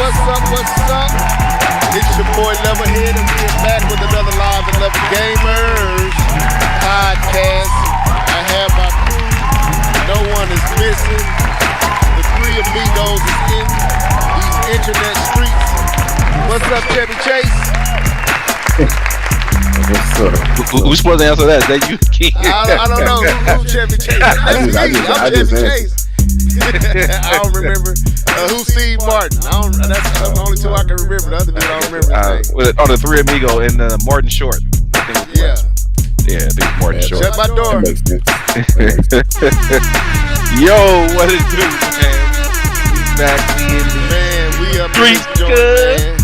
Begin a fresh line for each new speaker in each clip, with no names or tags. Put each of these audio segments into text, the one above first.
What's up? It's your boy Leveled G.P, and we are back with another Live and Level Gamers podcast. I have my crew. No one is missing. The three amigos is in these internet streets. What's up, Chevy Chase?
What's up?
Who's supposed to answer that? Is that you, King?
I don't know. Who's Chevy Chase? I'm Chevy Chase. I don't remember. Who's Steve Martin? That's the only two I can remember. The other dude I don't remember his name.
The three amigo and Martin Short.
Yeah.
Yeah, I think it's Martin Short.
Shut my door.
Yo, what it do, man? We back in the
Man, we up in
streets
this joint,
good.
man.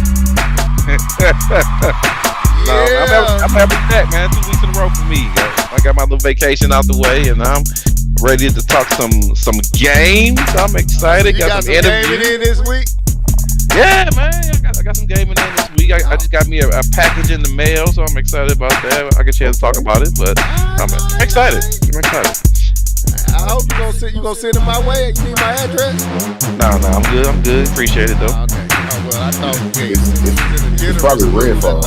No, I'm happy back, man. 2 weeks in a row for me. I got my little vacation out the way, and I'm ready to talk some games. I'm excited.
You got some gaming in this week?
Yeah, man. I got some gaming in this week. I just got me a package in the mail, so I'm excited about that. I get a chance to talk about it, but I'm excited.
I hope you gonna send it my way. You need my address?
No, I'm good. Appreciate it, though.
Okay. Oh, well, I thought
it's probably Redfall.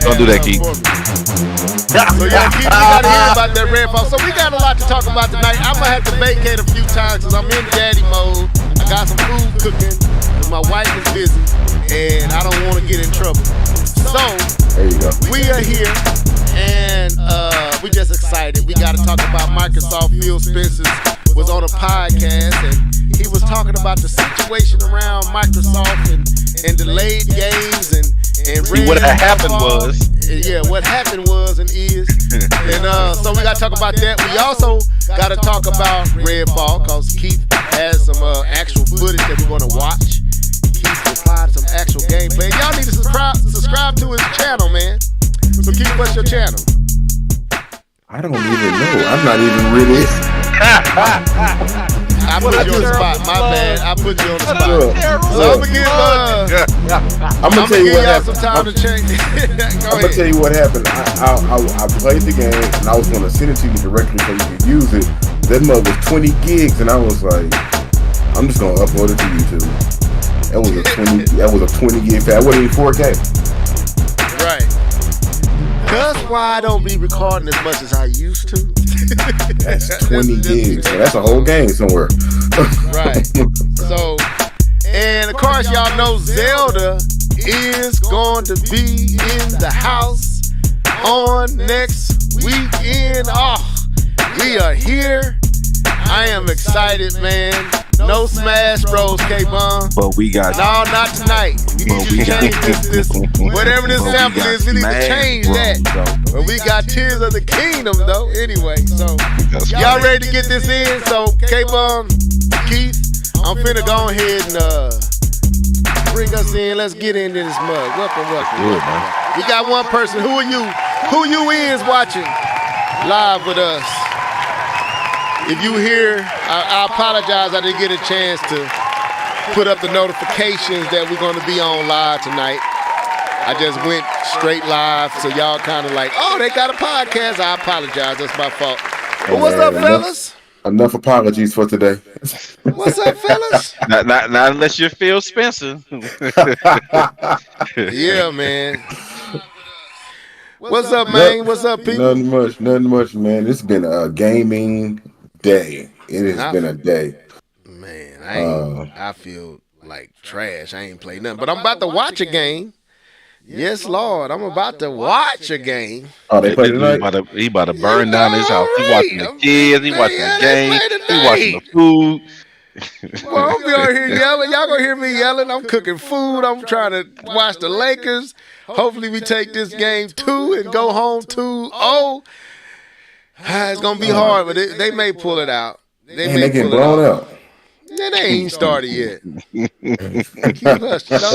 Don't do that, Keith.
So yeah, Keith, we gotta hear about that Redfall. So we got a lot to talk about tonight. I'm gonna have to vacate a few times because I'm in daddy mode. I got some food cooking because my wife is busy and I don't want to get in trouble. So
There you go.
we are here and we just excited. We got to talk about Microsoft. Phil Spencer was on a podcast and he was talking about the situation around Microsoft and delayed games and
What happened was.
Yeah, what happened was and is. And so we got to talk about that. We also got to talk about Redfall because Keith has some actual footage that we're going to watch. Keith replied to some actual gameplay. Y'all need to subscribe to his channel, man. So Keith, what's your channel?
I don't even know. I'm not even really.
I put you on the spot. My bad. I put you on the spot. So I'm gonna
tell you what
y'all
happened.
some time to change.
I'm gonna tell you what happened. I played the game and I was gonna send it to you directly so you could use it. That mug was 20 gigs and I was like, I'm just gonna upload it to YouTube. That was a 20 gig file. That wasn't even 4K.
Right. That's why I don't be recording as much as I used to.
That's 20 gigs. So that's a whole game somewhere.
Right. So, and of course, y'all know Zelda is going to be in the house on next weekend. Oh, we are here. I am excited, man. No Smash Bros, K-Bomb.
But we got.
No, not tonight. We need to change this. Whatever this sample is, we need to change that. But we got Tears of the Kingdom, though. Anyway, so y'all ready to get this in? So, K-Bomb, Keith, I'm finna go ahead and bring us in. Let's get into this mug. Welcome.
Good, man.
We got one person. Who are you? Who you is watching live with us? If you hear, I apologize. I didn't get a chance to put up the notifications that we're going to be on live tonight. I just went straight live, so y'all kind of like, oh, they got a podcast. I apologize. That's my fault. But what's up, fellas?
Enough apologies for today.
What's up, fellas?
Not unless you're Phil Spencer.
Yeah, man. What's up, man? What's up, people?
Nothing much, man. It's been a gaming day. It has been a day.
Man, I feel like trash. I ain't played nothing, but I'm about to watch a game. Yes, Lord, I'm about to watch a game.
Oh, they play tonight?
He about to burn down his house. He watching the kids. He watching the game. He watching the food.
Well, I'm going here yelling. Y'all gonna hear me yelling. I'm cooking food. I'm trying to watch the Lakers. Hopefully we take this game 2 and go home 2-0. It's gonna be hard, but they may pull it out. They
get blown out.
Yeah, they ain't started yet.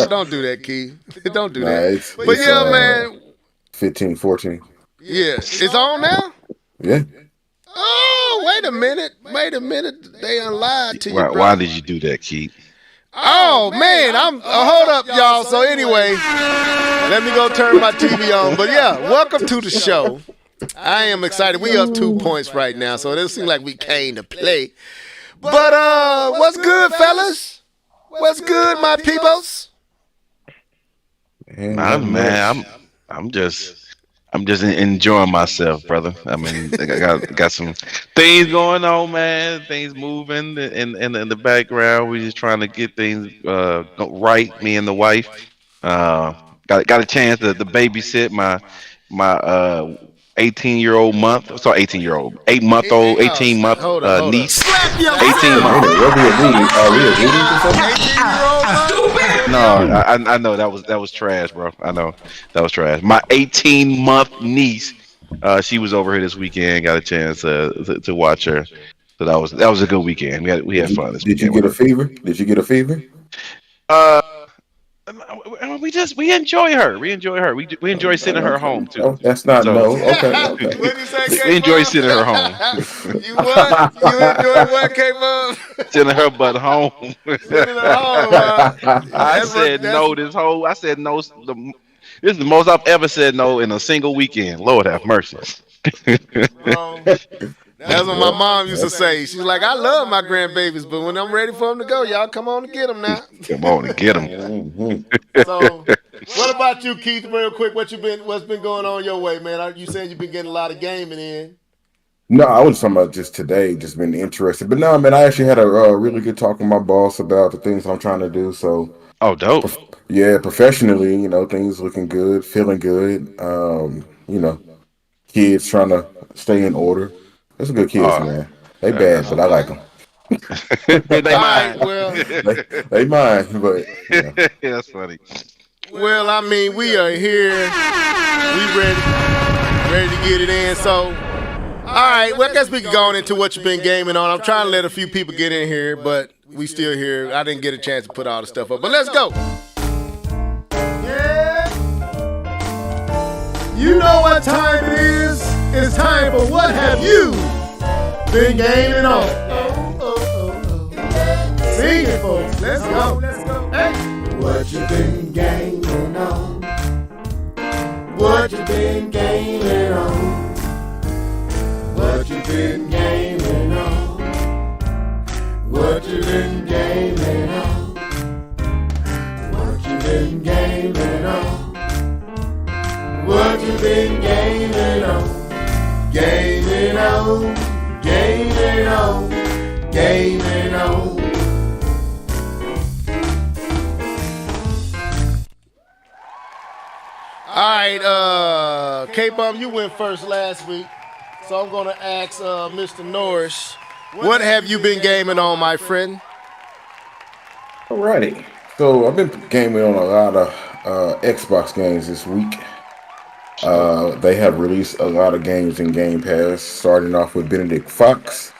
Don't do that, Key. Don't do that. But yeah, man.
15-14.
Yeah. It's on now?
Yeah.
Oh, wait a minute. They unlied to you, bro.
Why did you do that, Keith?
Oh, man. Hold up, y'all. So anyway, let me go turn my TV on. But yeah, welcome to the show. I am excited. We up 2 points right now, so it doesn't seem like we came to play. But what's good, fellas? What's good, my peoples?
And not
Man,
much.
I'm just enjoying myself, brother. I mean, I got some things going on, man. Things moving in the background. We just trying to get things right. Me and the wife. Uh, got a chance to babysit my 18-year-old month. Sorry, 18-year-old, 8 month old, 18 month
Hold up.
niece.
Slap
18
Wait a
month.
minute, what we agreed? Are we agreeing to something?
18-year-old
No, I know that was trash, bro. I know that was trash. My 18-month niece, she was over here this weekend. Got a chance to watch her. So that was a good weekend. We had fun this
Did you
weekend with
get a
her.
fever? Did you get a fever?
Uh, we enjoy her. We enjoy her. We enjoy sending her
Okay.
home too.
Oh, that's not
So
no. Okay,
What
okay.
did you say,
we enjoy
K-Bub?
sending her home.
You what? You enjoy what, K-Bub?
Sending her butt home.
Sending her home,
I
That's what,
said no this whole. I said no. This is the most I've ever said no in a single weekend. Lord have mercy.
bro. That's what my
Well,
mom used to say. She's like, I love my grandbabies, but when I'm ready for them to go, y'all come on and get them now.
Come on and get them.
mhm.
So, what about you, Keith? Real quick, what's been going on your way, man? You saying you've been getting a lot of gaming in?
No, I was talking about just today, just been interested. But no, man, I actually had a really good talk with my boss about the things I'm trying to do. So,
Oh, dope.
yeah, professionally, things looking good, feeling good. Kids trying to stay in order. Those are good kids,
Oh,
man. They bad,
that's
but I like them.
they
All right,
mine.
well,
They mine, but
That's funny.
well, I mean, we are here. We ready to get it in. So, all right, well, I guess we can go on into what you've been gaming on. I'm trying to let a few people get in here, but we still here. I didn't get a chance to put all the stuff up, but let's go. Yeah. You know what time it is? It's time for What Have You Been Gaming On? Sing it, folks. Let's go. Hey. What you been gaming on? What you been gaming on? What you been gaming on? What you been gaming on? What you been gaming on? What you been gaming on? Gaming on, gaming on, gaming on. All right, K-Bum, you went first last week, so I'm gonna ask Mr. Norris, what have you been gaming on, my friend?
alrighty. So I've been gaming on a lot of Xbox games this week. They have released a lot of games in Game Pass, starting off with Benedict Fox.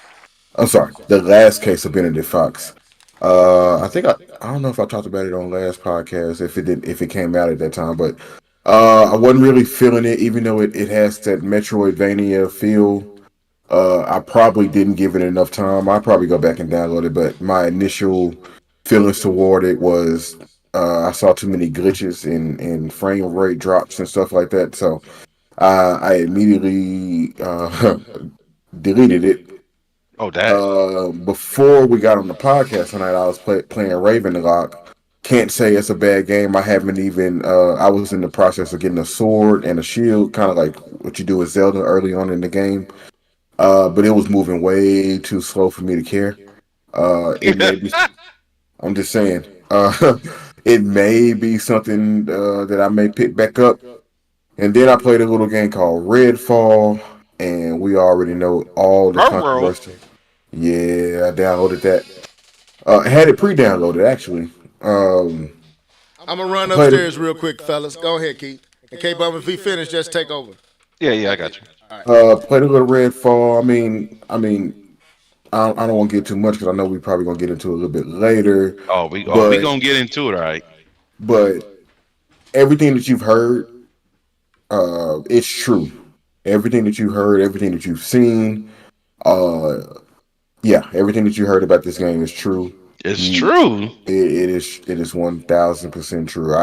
I'm sorry, the last case of Benedict Fox. I don't know if I talked about it on last podcast if it came out at that time, but I wasn't really feeling it, even though it has that Metroidvania feel. I probably didn't give it enough time. I'll probably go back and download it, but my initial feelings toward it was I saw too many glitches and frame rate drops and stuff like that. So I immediately deleted it.
Oh, that.
Before we got on the podcast tonight, I was playing Ravenlock. Can't say it's a bad game. I haven't even. I was in the process of getting a sword and a shield, kind of like what you do with Zelda early on in the game. But it was moving way too slow for me to care. It may be. I'm just saying. It may be something that I may pick back up. And then I played a little game called Redfall, and we already know all the
Ruh-roh.
controversy. Yeah, I downloaded that. I had it pre-downloaded actually.
I'm gonna run
Played it.
upstairs real quick, fellas. Go ahead, Keith. And K-Bum, if we finish, just take over.
Yeah, I got you.
Played a little Redfall. I don't want to get too much because I know we probably gonna get into it a little bit later.
We
But
gonna get into it, all right?
but everything that you've heard, it's true. Everything that you heard, everything that you've seen, uh, yeah, everything that you heard about this game is true.
It's
You,
true.
it is 1,000% true.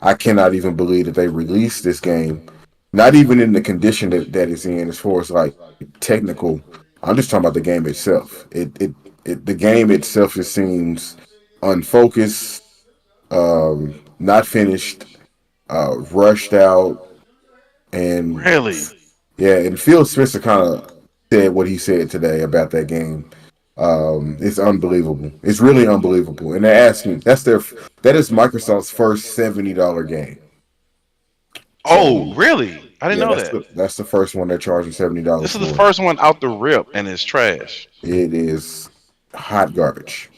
I cannot even believe that they released this game, not even in the condition that it's in, as far as like technical. I'm just talking about the game itself. The game itself just seems unfocused, not finished, rushed out, and
Really?
yeah, and Phil Spencer kind of said what he said today about that game. It's unbelievable. It's really unbelievable. And they're asking that is Microsoft's first $70 game.
Oh,
So
really? I didn't
yeah,
know that.
that's the first one they're charging $70
This is the
for.
first one out the rip, and it's trash.
It is hot garbage.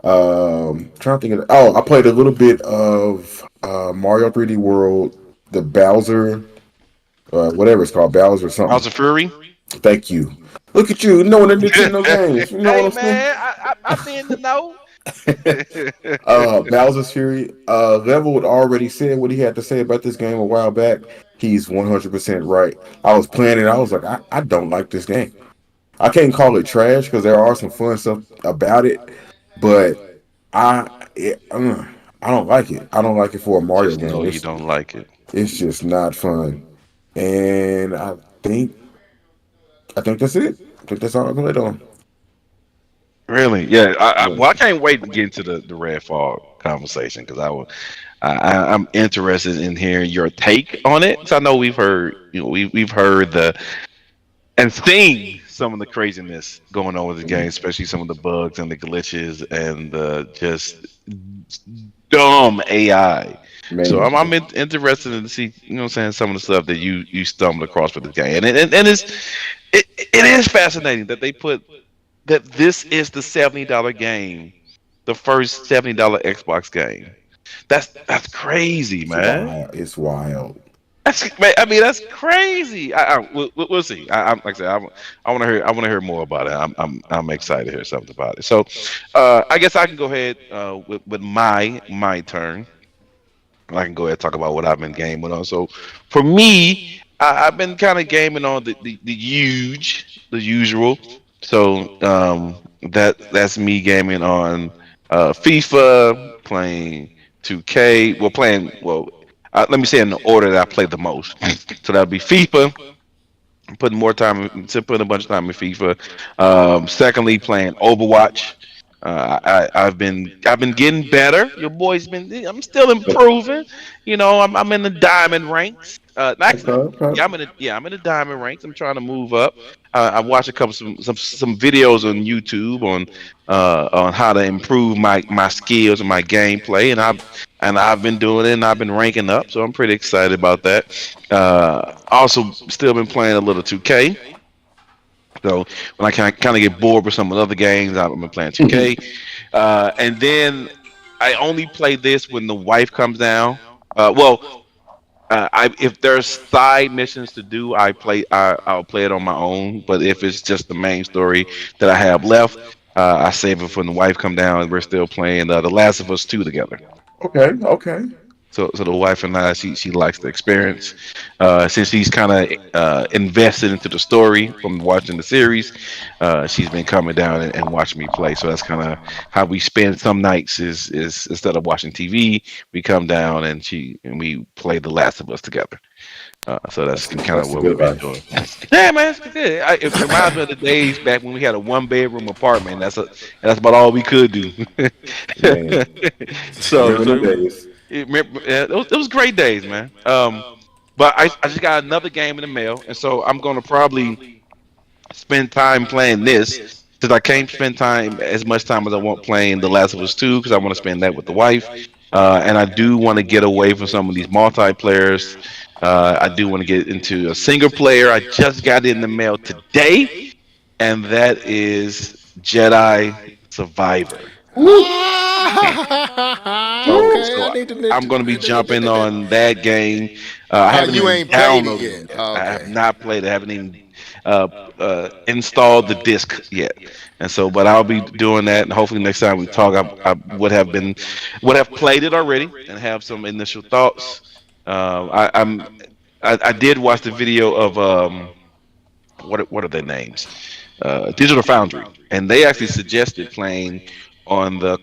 Trying to think of I played a little bit of Mario 3D World, the Bowser, whatever it's called, Bowser something.
House of Fury.
Thank you. Look at you knowing the Nintendo games. You know what
Hey
I'm saying?
man, I be in the know.
Bowser's Fury. Leveled already said what he had to say about this game a while back. He's 100% right. I was playing it. I was like, I don't like this game. I can't call it trash because there are some fun stuff about it, but I don't like it. I don't like it for a Mario
Just know
game.
you don't like it.
It's just not fun. And think I think that's it. I think that's all I played on.
Really? Yeah.
Yeah.
Well, I can't wait to get into the Redfall conversation because I'm interested in hearing your take on it. 'Cause I know we've heard and seen some of the craziness going on with the game, especially some of the bugs and the glitches and the just dumb AI. So
Man,
interested in to see, what I'm saying, some of the stuff that you stumbled across with the game, and it is fascinating that they put that this is the $70 game, the first $70 Xbox game. That's crazy,
it's
man.
wild. It's wild.
I mean, that's crazy. We'll see. I'm like I said, I want to hear more about it. I'm excited to hear something about it. So, I guess I can go ahead with my turn. I can go ahead and talk about what I've been gaming on. So, for me, I've been kind of gaming on the usual. So, that's me gaming on FIFA, playing 2K. Well, playing well. Let me say in the order that I play the most. So that'll be FIFA, putting more time, putting a bunch of time in FIFA. Secondly, playing Overwatch. I've been getting better. Your boy's been. I'm still improving. I'm in the diamond ranks.
Okay,
Actually,
okay.
I'm in the diamond ranks. I'm trying to move up. I watched a couple some videos on YouTube on how to improve my skills and my gameplay, and I've been doing it, and I've been ranking up. So I'm pretty excited about that. Also, still been playing a little 2K. So when I kind of get bored with some of the other games, I've been playing 2K, and then I only play this when the wife comes down. If there's side missions to do, I'll play it on my own. But if it's just the main story that I have left, I save it for when the wife come down, and we're still playing The Last of Us 2 together.
Okay, okay.
So the wife and I, she likes the experience. Since she's kind of invested into the story from watching the series, she's been coming down and watching me play. So that's kind of how we spend some nights. Is instead of watching TV, we come down and we play The Last of Us together. So that's kind of
That's a
what
good
we've been doing.
life.
Yeah, man, it's good. It reminds me of the days back when we had a one-bedroom apartment. That's about all we could do.
Man,
so
remember the
so
days.
it was great days, man. But I just got another game in the mail, and so I'm gonna probably spend time playing this because I can't spend time as much time as I want playing The Last of Us 2 because I want to spend that with the wife. And I do want to get away from some of these multiplayers. I do want to get into a single player. I just got it in the mail today, and that is Jedi Survivor.
Okay,
So
I need to.
I'm going to be jumping on that game. I haven't
You
even
ain't played it
downloaded it
yet.
yet. I have
Okay.
not played it. I haven't even installed the disc yet. And so, but I'll be doing that, and hopefully next time we talk, I would have played it already and have some initial thoughts. I did watch the video of what are their names? Digital Foundry, and they actually suggested playing on the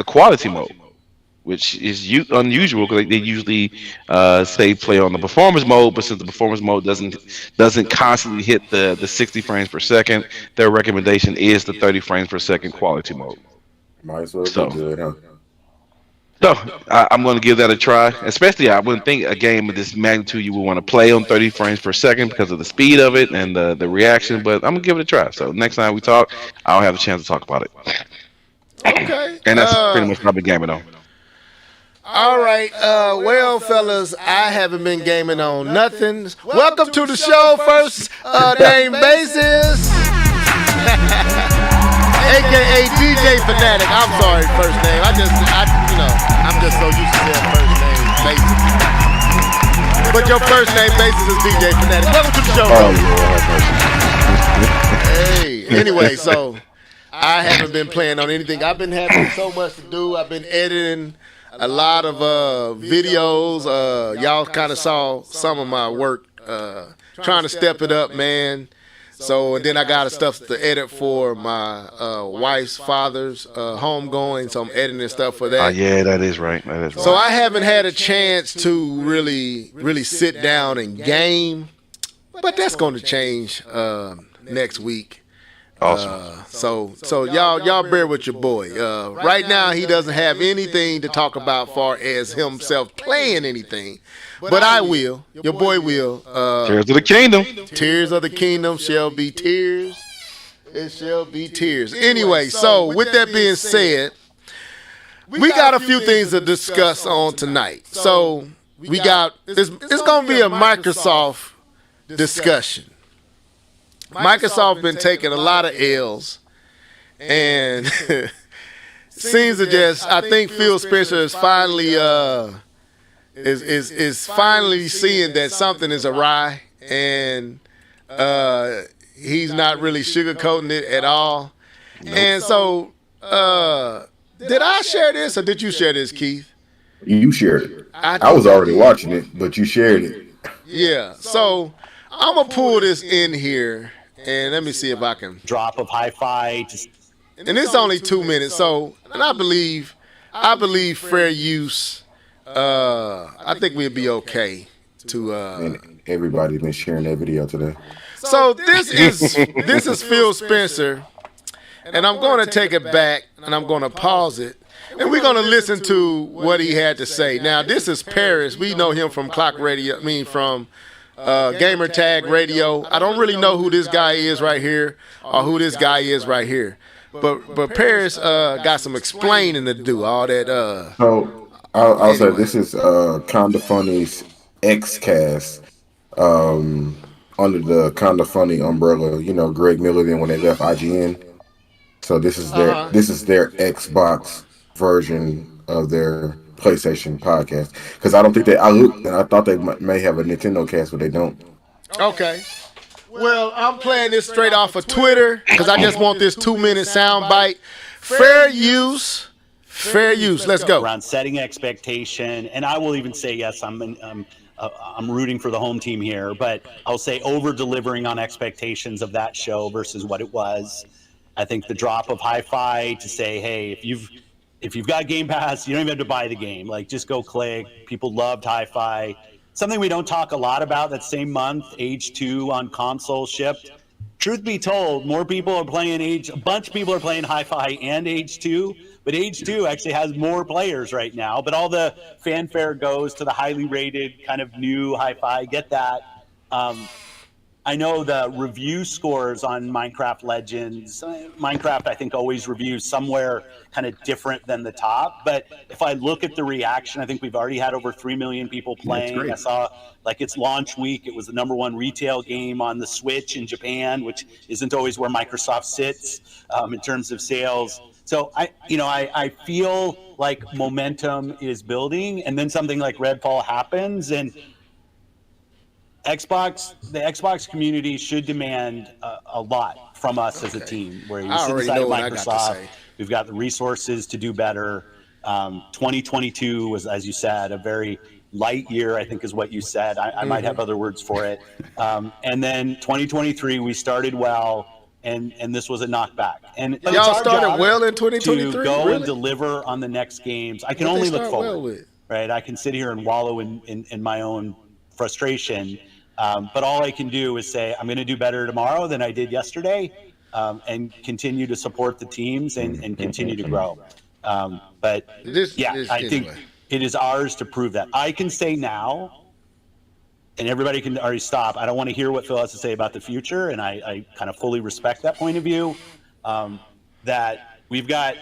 quality mode, which is unusual because they usually say play on the performance mode, but since the performance mode doesn't constantly hit the 60 frames per second, their recommendation is the 30 frames per second quality mode.
Might as well be
So.
good, huh?
So I'm going to give that a try. Especially, I wouldn't think a game of this magnitude you would want to play on 30 frames per second because of the speed of it and the reaction. But I'm gonna give it a try. So next time we talk, I'll have a chance to talk about it.
Okay.
And that's pretty much what I've been gaming on.
All right. Well, fellas, I haven't been gaming on nothing. Welcome to the show, first name basis, aka DJ Fanatic. I'm sorry, first name. I'm just so used to saying first name basis. But your first name basis is DJ Fanatic. Welcome to the show,
Oh,
bro. Hey. Anyway, so I haven't been playing on anything. I've been having so much to do. I've been editing a lot of videos. Y'all kind of saw some of my work, trying to step it up, man. So, and then I got stuff to edit for my wife's father's homegoing, so I'm editing stuff for that.
Oh yeah, that is right. That is right.
So I haven't had a chance to really sit down and game, but that's going to change next week.
Awesome.
So y'all bear with your boy. Right now he doesn't have anything to talk about far as himself playing anything, but I will. Your boy will.
Tears of the Kingdom.
Tears of the Kingdom shall be tears. It shall be tears. Anyway, so with that being said, we got a few things to discuss on tonight. So we got it's gonna be a Microsoft discussion. Microsoft been taking a lot of L's, and seems to just. I think Phil Spencer is finally is finally seeing that something is awry, and he's not really sugarcoating it at all. And so, did I share this or did you share this, Keith?
you shared it. I was already watching it, but you shared it.
Yeah. So I'm gonna pull this in here. And let me see if I can
drop of hi-fi.
And it's only 2 minutes, so and I believe fair use. I think we'll be okay to.
And everybody's been sharing that video today.
So this is Phil Spencer, and I'm going to take it back and I'm going to pause it, and we're going to listen to what he had to say. Now this is Paris. We know him from Clock Radio. From Gamer Tag Radio. I don't really know who this guy is right here or who this guy is right here. But Paris got some explaining to do. All that.
So I'll say this is Kinda Funny's X-Cast under the Kinda Funny umbrella. You know, Greg Miller then when they left IGN. So this is their Xbox version of their PlayStation podcast, because I don't think I looked and I thought they may have a Nintendo cast, but they don't.
Okay. Well, I'm playing this straight off of Twitter because I just want this 2-minute sound bite. Fair use. Let's go.
Around setting expectation, and I will even say yes. I'm rooting for the home team here, but I'll say over delivering on expectations of that show versus what it was. I think the drop of hi-fi to say, hey, if you've got Game Pass, you don't even have to buy the game. Like, just go click. People loved hi-fi. Something we don't talk a lot about that same month, Age 2 on console shipped. Truth be told, more people are playing a bunch of people are playing hi-fi and Age 2, but Age 2 actually has more players right now. But all the fanfare goes to the highly rated kind of new hi-fi. Get that. I know the review scores on Minecraft Legends. Minecraft, I think, always reviews somewhere kind of different than the top. But if I look at the reaction, I think we've already had over 3 million people playing. I saw, like, its launch week, it was the #1 retail game on the Switch in Japan, which isn't always where Microsoft sits in terms of sales. So I feel like momentum is building, and then something like Redfall happens, and the Xbox community should demand a lot from us as a team. Where you sit inside of Microsoft, we've got the resources to do better. 2022 was, as you said, a very light year, I think is what you said. I might have other words for it. And then 2023, we started well, and this was a knockback. And
y'all started well in 2023.
To go and deliver on the next games, I can only look forward. Right, I can sit here and wallow in my own frustration. But all I can do is say I'm going to do better tomorrow than I did yesterday, and continue to support the teams and continue to grow. But
This
yeah,
is
I think
anyway.
it is ours to prove that. I can say now, and everybody can already stop. I don't want to hear what Phil has to say about the future, and I kind of fully respect that point of view. That we've got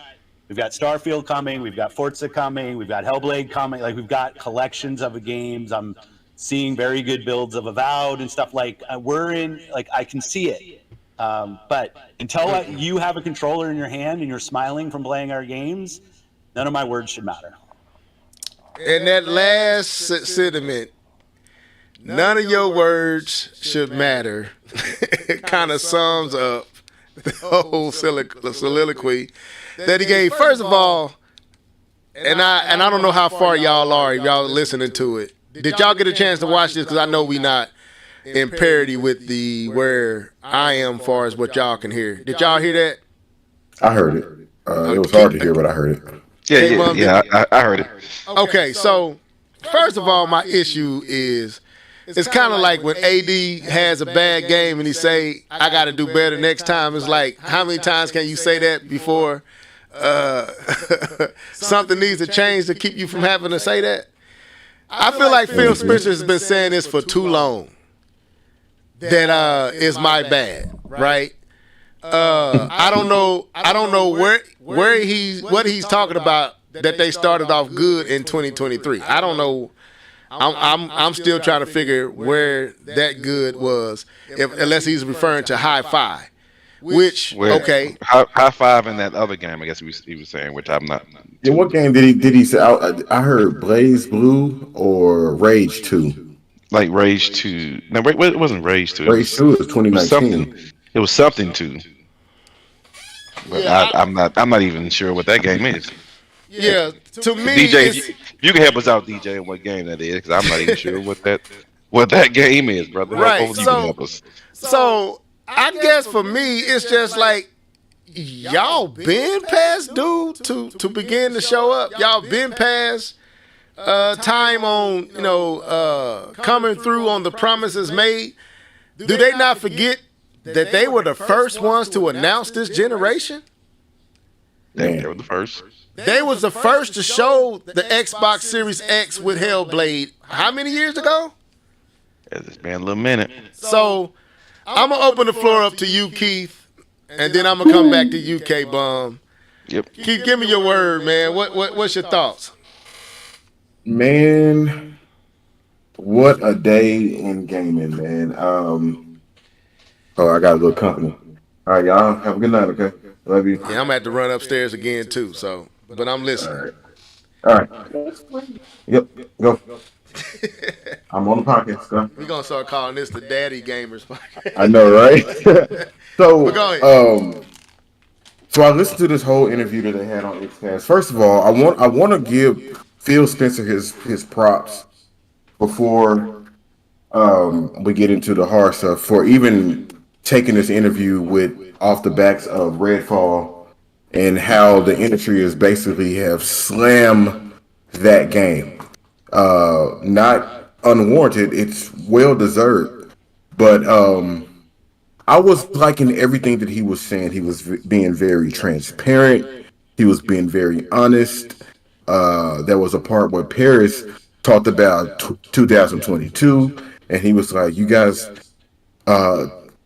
Starfield coming, we've got Forza coming, we've got Hellblade coming. Like we've got collections of the games. I'm seeing very good builds of Avowed and stuff. Like we're in. Like I can see it. But until you have a controller in your hand and you're smiling from playing our games, none of my words should matter.
And that last sentiment, none of your words should matter, kind of sums up the whole soliloquy that he gave. First of all, and I don't know how far y'all are if y'all listening to it. Did y'all get a chance to watch this? Because I know we not in parity with the where I am far as what y'all can hear. Did y'all hear that?
I heard it. It was hard to hear, but I heard it.
I heard it.
Okay, so first of all, my issue is it's kind of like when AD has a bad game and he say, "I got to do better next time." It's like, how many times can you say that before something needs to change to keep you from having to say that? I feel like Phil Spencer has been saying this for too long. That is my bad, right? I don't know what he's talking about that they started off good in 2023. I don't know. I'm still trying to figure where that good was, unless he's referring to High Five, which okay.
High Five in that other game, I guess he was saying, which I'm not.
Yeah, what game did he say? I heard Blaze Blue or Rage 2.
Like Rage 2. No, it wasn't Rage 2.
Rage 2 is 2019.
It was something 2. But
Yeah,
I'm not even sure what that game is.
Yeah, to me,
DJ, you can help us out, DJ, on what game that is, because I'm not even sure what that game is, brother.
Right,
Hopefully you can help us.
So I guess for me, it's just like y'all been past due to begin to show up. Y'all been past time on coming through on the promises made. Do they not forget that they were the first ones to announce this generation?
They were the first.
They was the first to show the Xbox Series X with Hellblade. How many years ago?
It's been a little minute.
So I'm gonna open the floor up to you, Keith, and then I'm gonna come back to you, K-Bum.
Yep.
Keith, give me your word, man. What's your thoughts?
Man, what a day in gaming, man. I got a little company. All right, y'all. Have a good night, okay? Love you.
Yeah, I'm gonna have to run upstairs again too. So, but I'm listening.
All right. Yep. Go. I'm on the podcast. Go.
We're gonna start calling this the Daddy Gamers podcast.
I know, right? So,
But go ahead.
So I listened to this whole interview that they had on Xcast. First of all, I want to give Phil Spencer his props before we get into the hard stuff for even taking this interview with off the backs of Redfall and how the industry is basically have slammed that game. Not unwarranted, it's well deserved. But I was liking everything that he was saying. He was being very transparent. He was being very honest. There was a part where Paris talked about 2022, and he was like, "You guys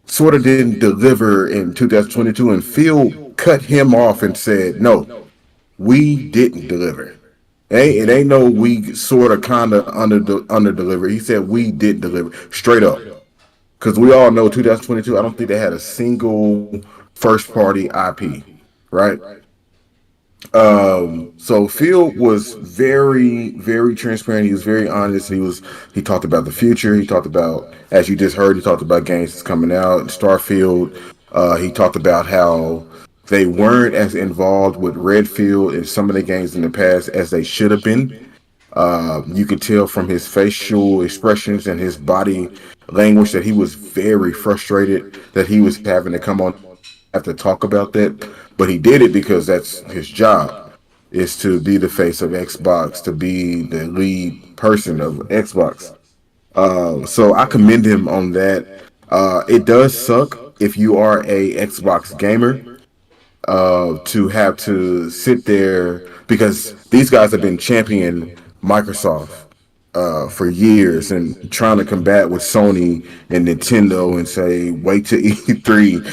sort of didn't deliver in 2022," and Phil cut him off and said, "No, we didn't deliver. It ain't no we sort of kind of under deliver." He said we did deliver straight up. Because we all know 2022, I don't think they had a single first party IP, right? So Phil was very, very transparent. He was very honest. He talked about the future. He talked about, as you just heard, he talked about games that's coming out, Starfield. He talked about how they weren't as involved with Redfield in some of the games in the past as they should have been. You could tell from his facial expressions and his body language that he was very frustrated that he was having to come on have to talk about that, but he did it because that's his job, is to be the face of Xbox, to be the lead person of Xbox. So I commend him on that. It does suck if you are a Xbox gamer to have to sit there because these guys have been championing Microsoft for years and trying to combat with Sony and Nintendo and say, wait to E3,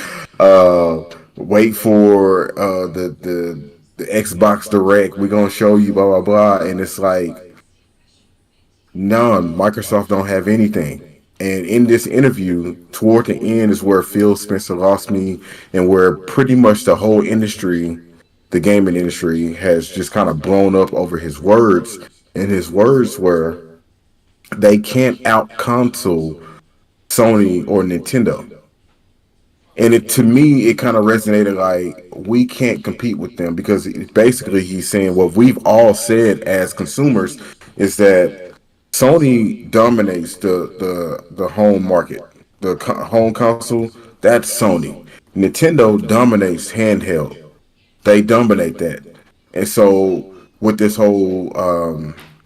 wait for the Xbox Direct. We're gonna show you blah blah blah, and it's like none. Microsoft don't have anything. And in this interview, toward the end is where Phil Spencer lost me, and where pretty much the whole industry, the gaming industry, has just kind of blown up over his words. And his words were, they can't out console Sony or Nintendo. And it, to me, it kind of resonated like we can't compete with them because basically he's saying what we've all said as consumers is that Sony dominates the home market, the home console. That's Sony. Nintendo dominates handheld. They dominate that. And so with this whole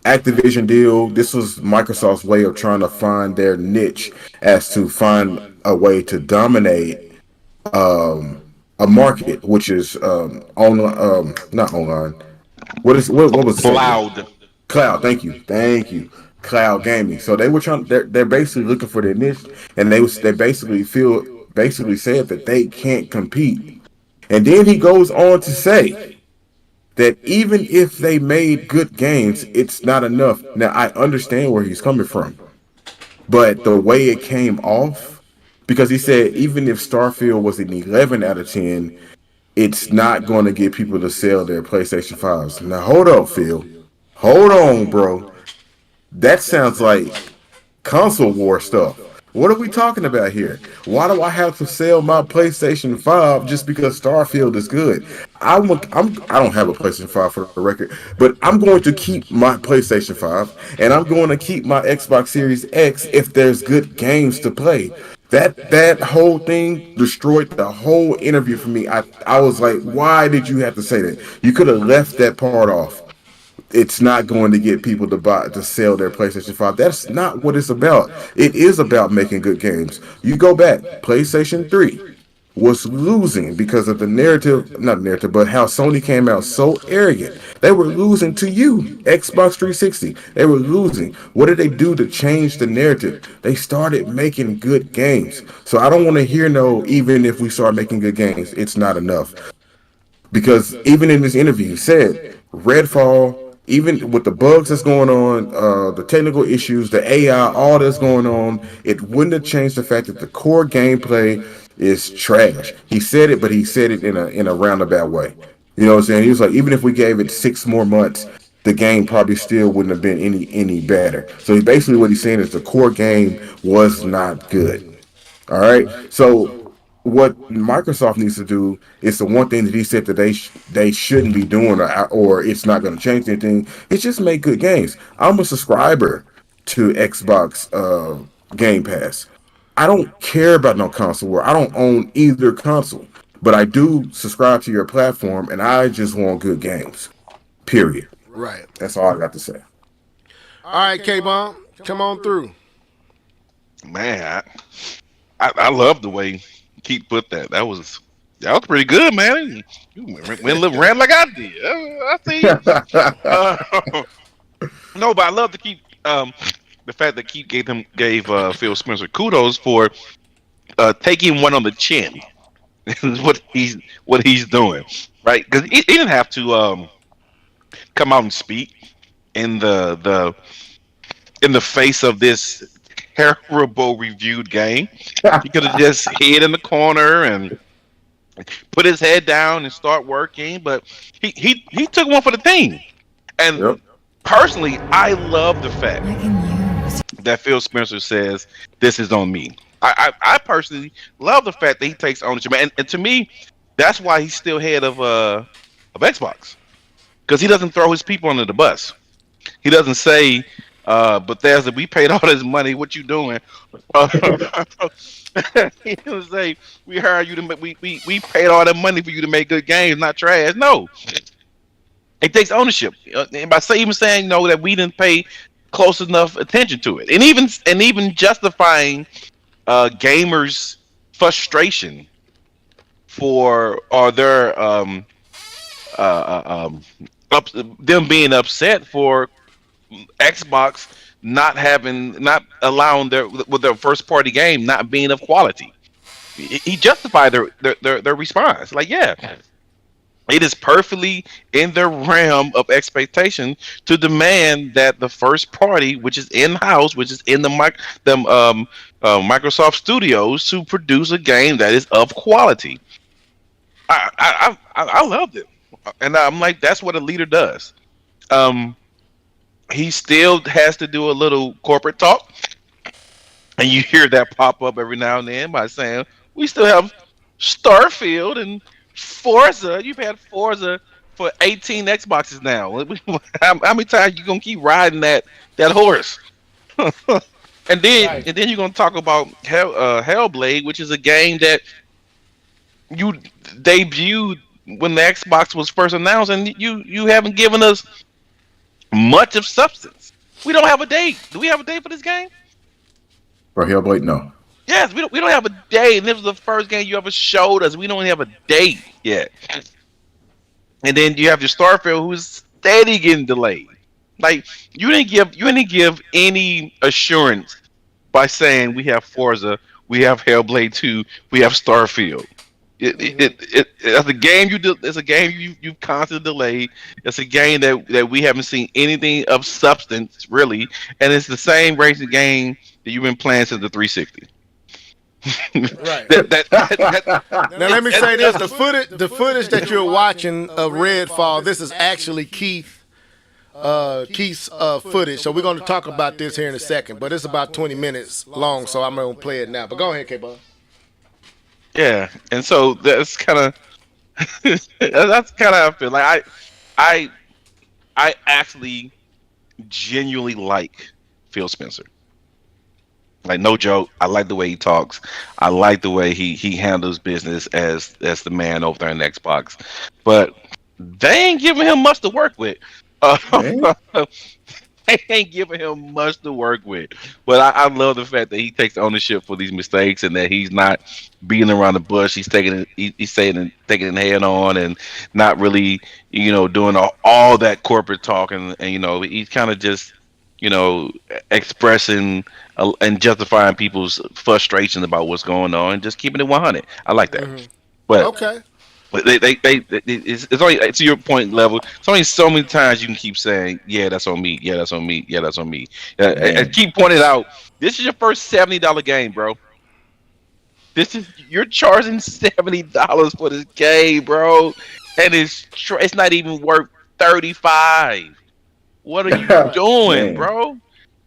Activision deal, this was Microsoft's way of trying to find their niche as to find a way to dominate a market, which is on not online. What was the second?
Cloud.
Cloud. Thank you. Cloud gaming. So they were trying. They're basically looking for their niche, and they basically said that they can't compete. And then he goes on to say that even if they made good games, it's not enough. Now I understand where he's coming from, but the way it came off, because he said even if Starfield was an 11 out of 10, it's not going to get people to sell their PlayStation 5s. Now hold up, Phil. Hold on, bro. That sounds like console war stuff. What are we talking about here? Why do I have to sell my PlayStation 5 just because Starfield is good? I don't have a PlayStation 5 for the record, but I'm going to keep my PlayStation 5 and I'm going to keep my Xbox Series X if there's good games to play. That whole thing destroyed the whole interview for me. I was like, why did you have to say that? You could have left that part off. It's not going to get people to sell their PlayStation 5. That's not what it's about. It is about making good games. You go back, PlayStation 3 was losing because of the narrative, not narrative, but how Sony came out so arrogant. They were losing to you, Xbox 360. They were losing. What did they do to change the narrative? They started making good games. So I don't want to hear no, even if we start making good games, it's not enough. Because even in this interview, he said Redfall, even with the bugs that's going on, the technical issues, the AI, all that's going on, it wouldn't have changed the fact that the core gameplay is trash. He said it, but he said it in a roundabout way. You know what I'm saying? He was like, even if we gave it 6 more months, the game probably still wouldn't have been any better. So basically, what he's saying is the core game was not good. All right. So what Microsoft needs to do is the one thing that he said that they shouldn't be doing, or it's not going to change anything. It's just make good games. I'm a subscriber to Xbox Game Pass. I don't care about no console war. I don't own either console, but I do subscribe to your platform, and I just want good games. Period.
Right.
That's all I got to say.
All right, K-Bomb, come on through.
Man, I love the way Keith put that. That was pretty good, man. You ran like I did. I see. No, but I love to keep the fact that Keith gave Phil Spencer kudos for taking one on the chin. what he's doing, right? Because he didn't have to come out and speak in the face of this terrible reviewed game. He could have just hid in the corner and put his head down and start working, but he took one for the team. And
Yep.
personally, I love the fact that Phil Spencer says this is on me. I personally love the fact that he takes ownership, and to me, that's why he's still head of Xbox, because he doesn't throw his people under the bus. He doesn't say, Bethesda, we paid all this money. What you doing? He doesn't say, we hired you to make, we paid all that money for you to make good games, not trash. No, it takes ownership. And by even saying no, that we didn't pay close enough attention to it, and even justifying gamers' frustration for or their them being upset for Xbox not allowing their first party game not being of quality. He justified their response. Like, yeah, it is perfectly in the realm of expectation to demand that the first party, which is in house, which is in Microsoft Studios, to produce a game that is of quality. I loved it, and I'm like, that's what a leader does. Um, he still has to do a little corporate talk, and you hear that pop up every now and then by saying we still have Starfield and Forza. You've had Forza for 18 Xboxes now. How many times you gonna keep riding that horse? And then you're gonna talk about Hellblade, which is a game that you debuted when the Xbox was first announced, and you haven't given us much of substance. We don't have a date. Do we have a date for this game?
For Hellblade, no.
Yes, we don't have a date, and this was the first game you ever showed us. We don't have a date yet. And then you have your Starfield, who's steady getting delayed. Like, you didn't give any assurance by saying we have Forza, we have Hellblade 2, we have Starfield. It's a game it's a game you've constantly delayed. It's a game that we haven't seen anything of substance really, and it's the same racing game that you've been playing since the 360.
Right. Now let me say this: the footage that you're watching of Redfall, this is actually Keith's footage. So we're going to talk about this here in a second, but it's about 20 minutes long, so I'm going to play it now. But go ahead, K-Ball.
Yeah, and so that's kind of that's kind of how I feel. Like I actually genuinely like Phil Spencer. Like, no joke, I like the way he talks. I like the way he handles business as the man over there in Xbox. But they ain't giving him much to work with. They ain't giving him much to work with. But I love the fact that he takes ownership for these mistakes and that he's not beating around the bush. He's taking it head on and not really, doing all that corporate talk and he's kind of just, expressing and justifying people's frustration about what's going on and just keeping it 100. I like that. Mm-hmm. But
okay.
But it's only to your point level. It's only so many times you can keep saying, "Yeah, that's on me. Yeah, that's on me. Yeah, that's on me." And keep pointing out, this is your first $70 game, bro. You're charging $70 for this game, bro, and it's not even worth $35. What are you doing, bro?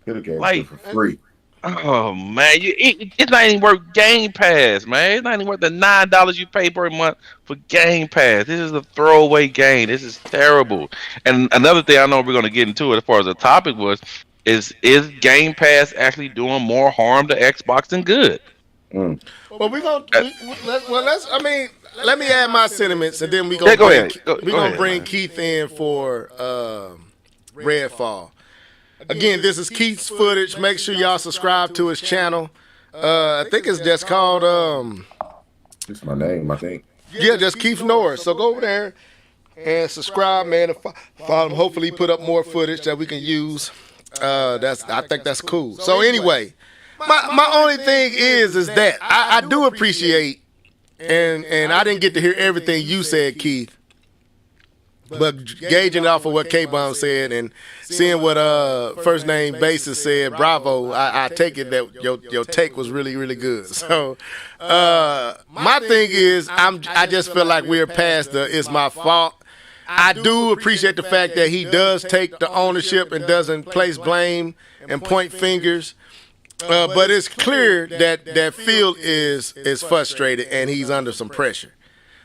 Could have got it for free.
Oh man, it's not even worth Game Pass, man. It's not even worth the $9 you pay per month for Game Pass. This is a throwaway game. This is terrible. And another thing, I know we're gonna get into it as far as the topic is Game Pass actually doing more harm to Xbox than good?
Well, let me add my sentiments, and then we're gonna bring Keith in for Redfall. Again, this is Keith's footage. Make sure y'all subscribe to his channel. I think it's just called
it's my name, I think.
Yeah, just Keith Norris. So go over there and subscribe, man, and follow him. Hopefully he put up more footage that we can use. I think that's cool. So anyway, my only thing is that I do appreciate, and I didn't get to hear everything you said, Keith. But gauging off of what K-Bomb said and seeing what First Name Basis said, bravo, I take it that your take was really, really good. So my thing is, I just feel like we're past the it's my fault. I do appreciate the fact that he does take the ownership and doesn't place blame and point fingers. But it's clear that Phil is frustrated and he's under some pressure.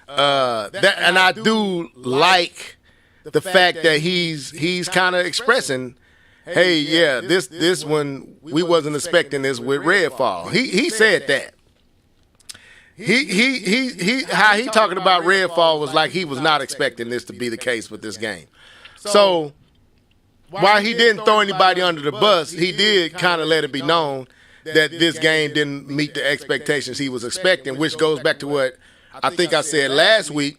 And I do like the fact that he's kind of expressing, hey, yeah, this one we wasn't expecting this with Redfall. He said that. He how he talking about Redfall was like he was not expecting this to be the case with this game. So while he didn't throw anybody under the bus, he did kind of let it be known that this game didn't meet the expectations he was expecting, which goes back to what I think I said last week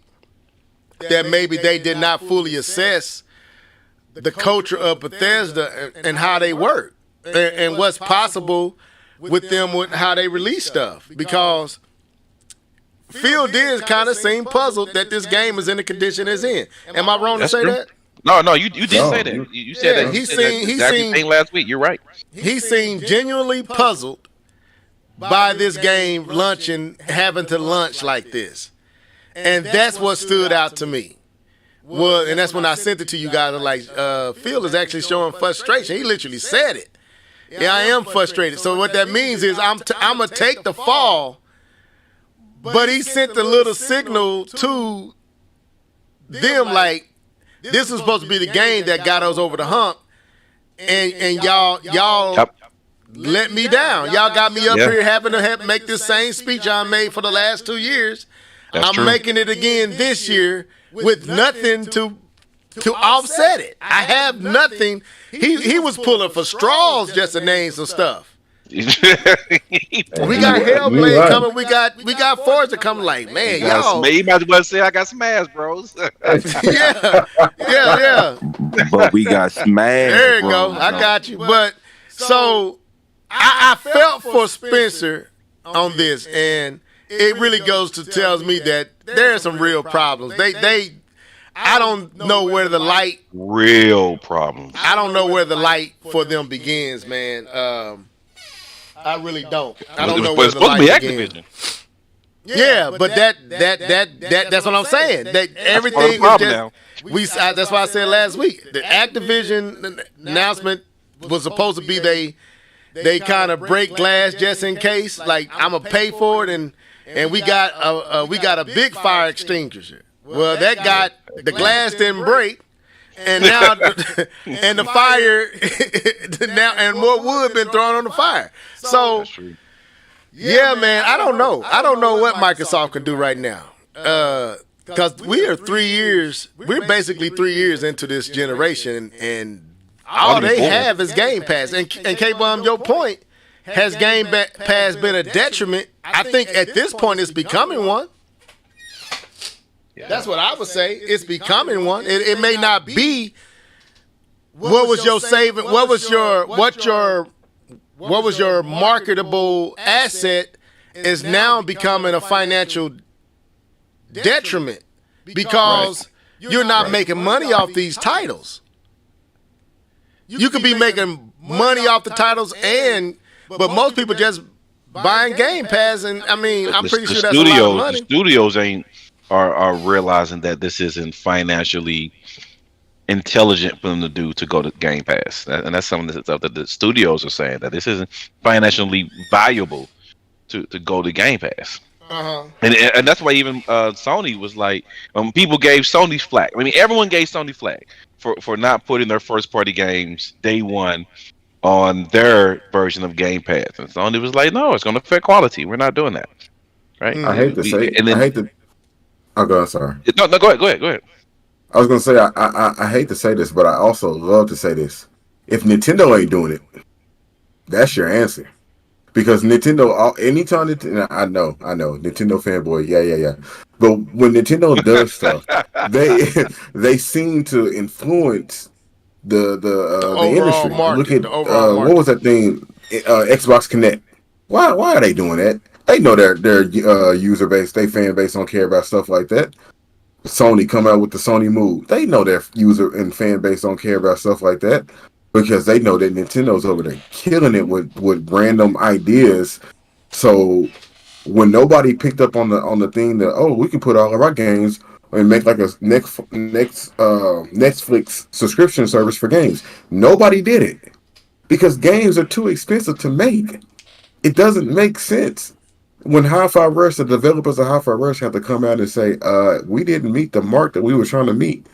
that maybe they did not fully assess the culture of Bethesda and how they work and what's possible with them with how they release stuff. Because Phil did kind of seem puzzled that this game is in the condition it's in. Am I wrong to say that?
No, you did say that. You said that.
He seemed
last week. You're right.
He seemed genuinely puzzled by this game launching, having to launch like this. And that's what stood out to me. Well, and that's when I sent it to you guys. I'm like, Phil is actually showing frustration. He literally said it. Yeah, I am frustrated. So what that means is I'm going to take the fall, but he sent a little signal to them like, this is supposed to be the game that got us over the hump, and y'all let me down. Y'all got me up here having to make this same speech I made for the last 2 years. I'm making it again this year with nothing to offset it. I have nothing. He was pulling for straws just to name some stuff. We got Hellblade coming. We got Forza coming. Like, man, y'all.
You might as well say I got Smash Bros.
yeah.
But we got Smash.
There you go. I got you. But so I felt for Spencer on this, and it really goes to tells me that there are some real problems. I don't know where the light.
Real problems.
I don't know where the light for them begins, man. I really don't. I don't know where the light begins. Yeah, but that's what I'm saying. That everything is just that's why I said last week. The Activision announcement was supposed to be they kind of break glass just in case. Like, I'm gonna pay for it, and we got a big fire extinguisher. Well, the glass didn't break, and now and the fire now and more wood been thrown on the fire. So yeah, man, I don't know what Microsoft can do right now. Because we're basically 3 years into this generation, and all they have is Game Pass. And K-Bomb, your point, has Game Pass been a detriment? I think at this point it's becoming one. That's what I would say. It's becoming one. It may not be. What was your saving? What was your marketable asset is now becoming a financial detriment because you're not making money off these titles. You could be making money off the titles, but most people just buying Game Pass, and I mean, I'm pretty sure that's a lot of money.
The studios are realizing that this isn't financially intelligent for them to do, to go to Game Pass, and that's some of the stuff that the studios are saying, that this isn't financially valuable to go to Game Pass. And that's why even Sony was like, people gave Sony flack. I mean, everyone gave Sony flack for not putting their first party games day one on their version of Game Pass, and Sony was like, no, it's going to affect quality. We're not doing that. Right?
I hate to say, oh, go ahead, sorry.
No, go ahead.
I was gonna say I hate to say this, but I also love to say this. If Nintendo ain't doing it, that's your answer. Because Nintendo, anytime I know, Nintendo fanboy, yeah. But when Nintendo does stuff, they seem to influence the industry. Look at what was that thing? Xbox Connect. Why are they doing that? They know their user base, their fan base don't care about stuff like that. Sony come out with the Sony Move. They know their user and fan base don't care about stuff like that because they know that Nintendo's over there killing it with random ideas. So when nobody picked up on the thing that, we can put all of our games and make like a Netflix subscription service for games, nobody did it because games are too expensive to make. It doesn't make sense. When Hi-Fi Rush, the developers of Hi-Fi Rush had to come out and say, we didn't meet the mark that we were trying to meet.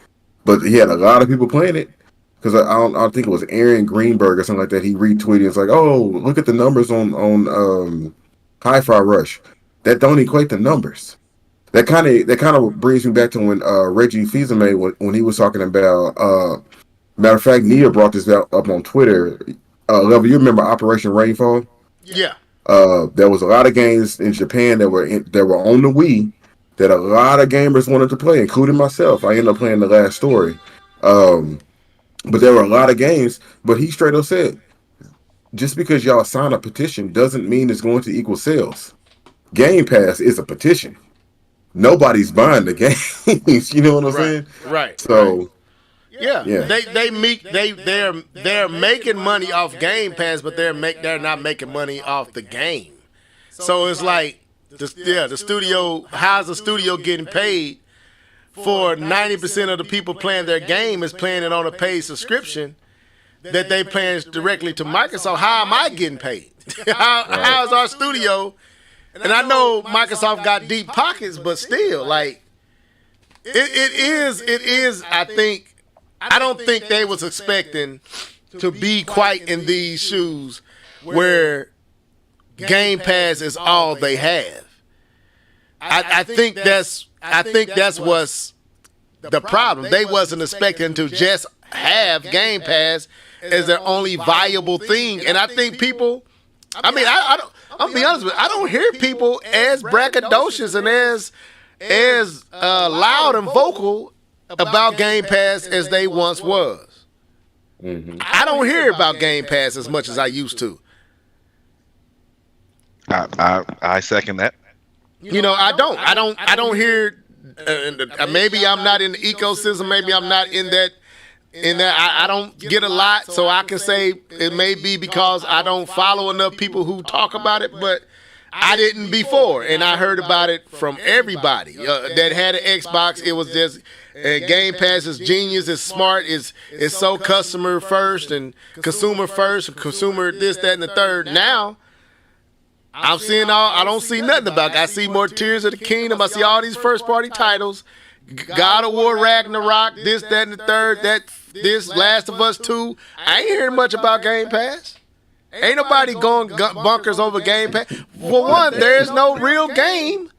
But he had a lot of people playing it. Because I don't think it was Aaron Greenberg or something like that. He retweeted. It's like, look at the numbers on Hi-Fi Rush. That don't equate to numbers. That kind of brings me back to when Reggie Fils-Aimé, when he was talking about, matter of fact, Nia brought this up on Twitter. Level, you remember Operation Rainfall?
Yeah.
There was a lot of games in Japan that were on the Wii that a lot of gamers wanted to play, including myself. I ended up playing The Last Story. But there were a lot of games, but he straight up said, just because y'all sign a petition doesn't mean it's going to equal sales. Game Pass is a petition. Nobody's buying the games. You know what I'm saying?
Right.
So
Yeah.
Yeah.
They're making money off Game Pass, but they're not making money off the game. So it's like the studio. How's the studio getting paid for 90% of the people playing their game is playing it on a paid subscription that they paying directly to Microsoft? How am I getting paid? How is our studio? And I know Microsoft got deep pockets, but still, like it is. I don't think they was expecting to be quite in these shoes where Game Pass is all they have. I think that's what's the problem. They wasn't expecting to just have Game Pass as their only viable thing. And I think people, I'm be honest with you, I don't hear people as braggadocious and as loud and vocal about Game Pass as they once was.
Mm-hmm.
I don't hear about Game Pass as much as I used to.
I second that.
I don't hear. Maybe I'm not in the ecosystem. Maybe I'm not in that. I don't get a lot, so I can say it may be because I don't follow enough people who talk about it. But I didn't before, and I heard about it from everybody that had an Xbox. It was just Game Pass is genius, it's smart, it's so customer first and consumer first, consumer this, that, and the third. Now I'm seeing I don't see nothing about it. I see more Tears of the Kingdom. I see all these first party titles, God of War, Ragnarok, this, that, and the third. This Last of Us 2. I ain't hearing much about Game Pass. Ain't nobody going bunkers over Game Pass. For one, there's no real game.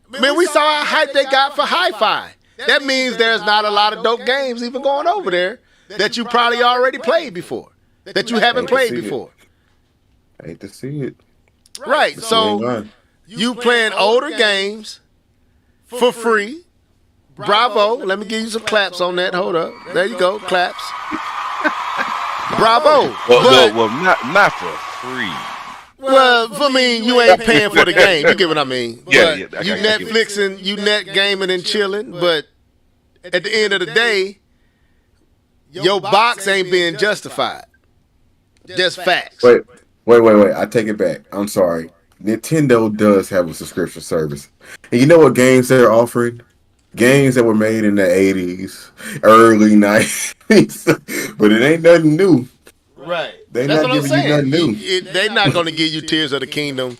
Man, we saw how hype they got for Hi-Fi. That means there's not a lot of dope games even going over there that you probably already played before, that you haven't played before.
I hate to see it.
Right, so you playing older games for free. Bravo. Let me give you some claps on that. Hold up. There you go. Claps. Bravo.
Well, not for free.
Well, I mean, you ain't paying for the game. You get what I mean?
Yeah,
But you Netflixing, you net gaming and chilling, but at the end of the day, your box ain't being justified. Just facts.
Wait. I take it back. I'm sorry. Nintendo does have a subscription service. And you know what games they're offering? Games that were made in the 80s, early 90s. But it ain't nothing new.
Right.
They're
That's
not
what I'm
giving you
saying.
nothing new.
They're not going to give you Tears of the Kingdom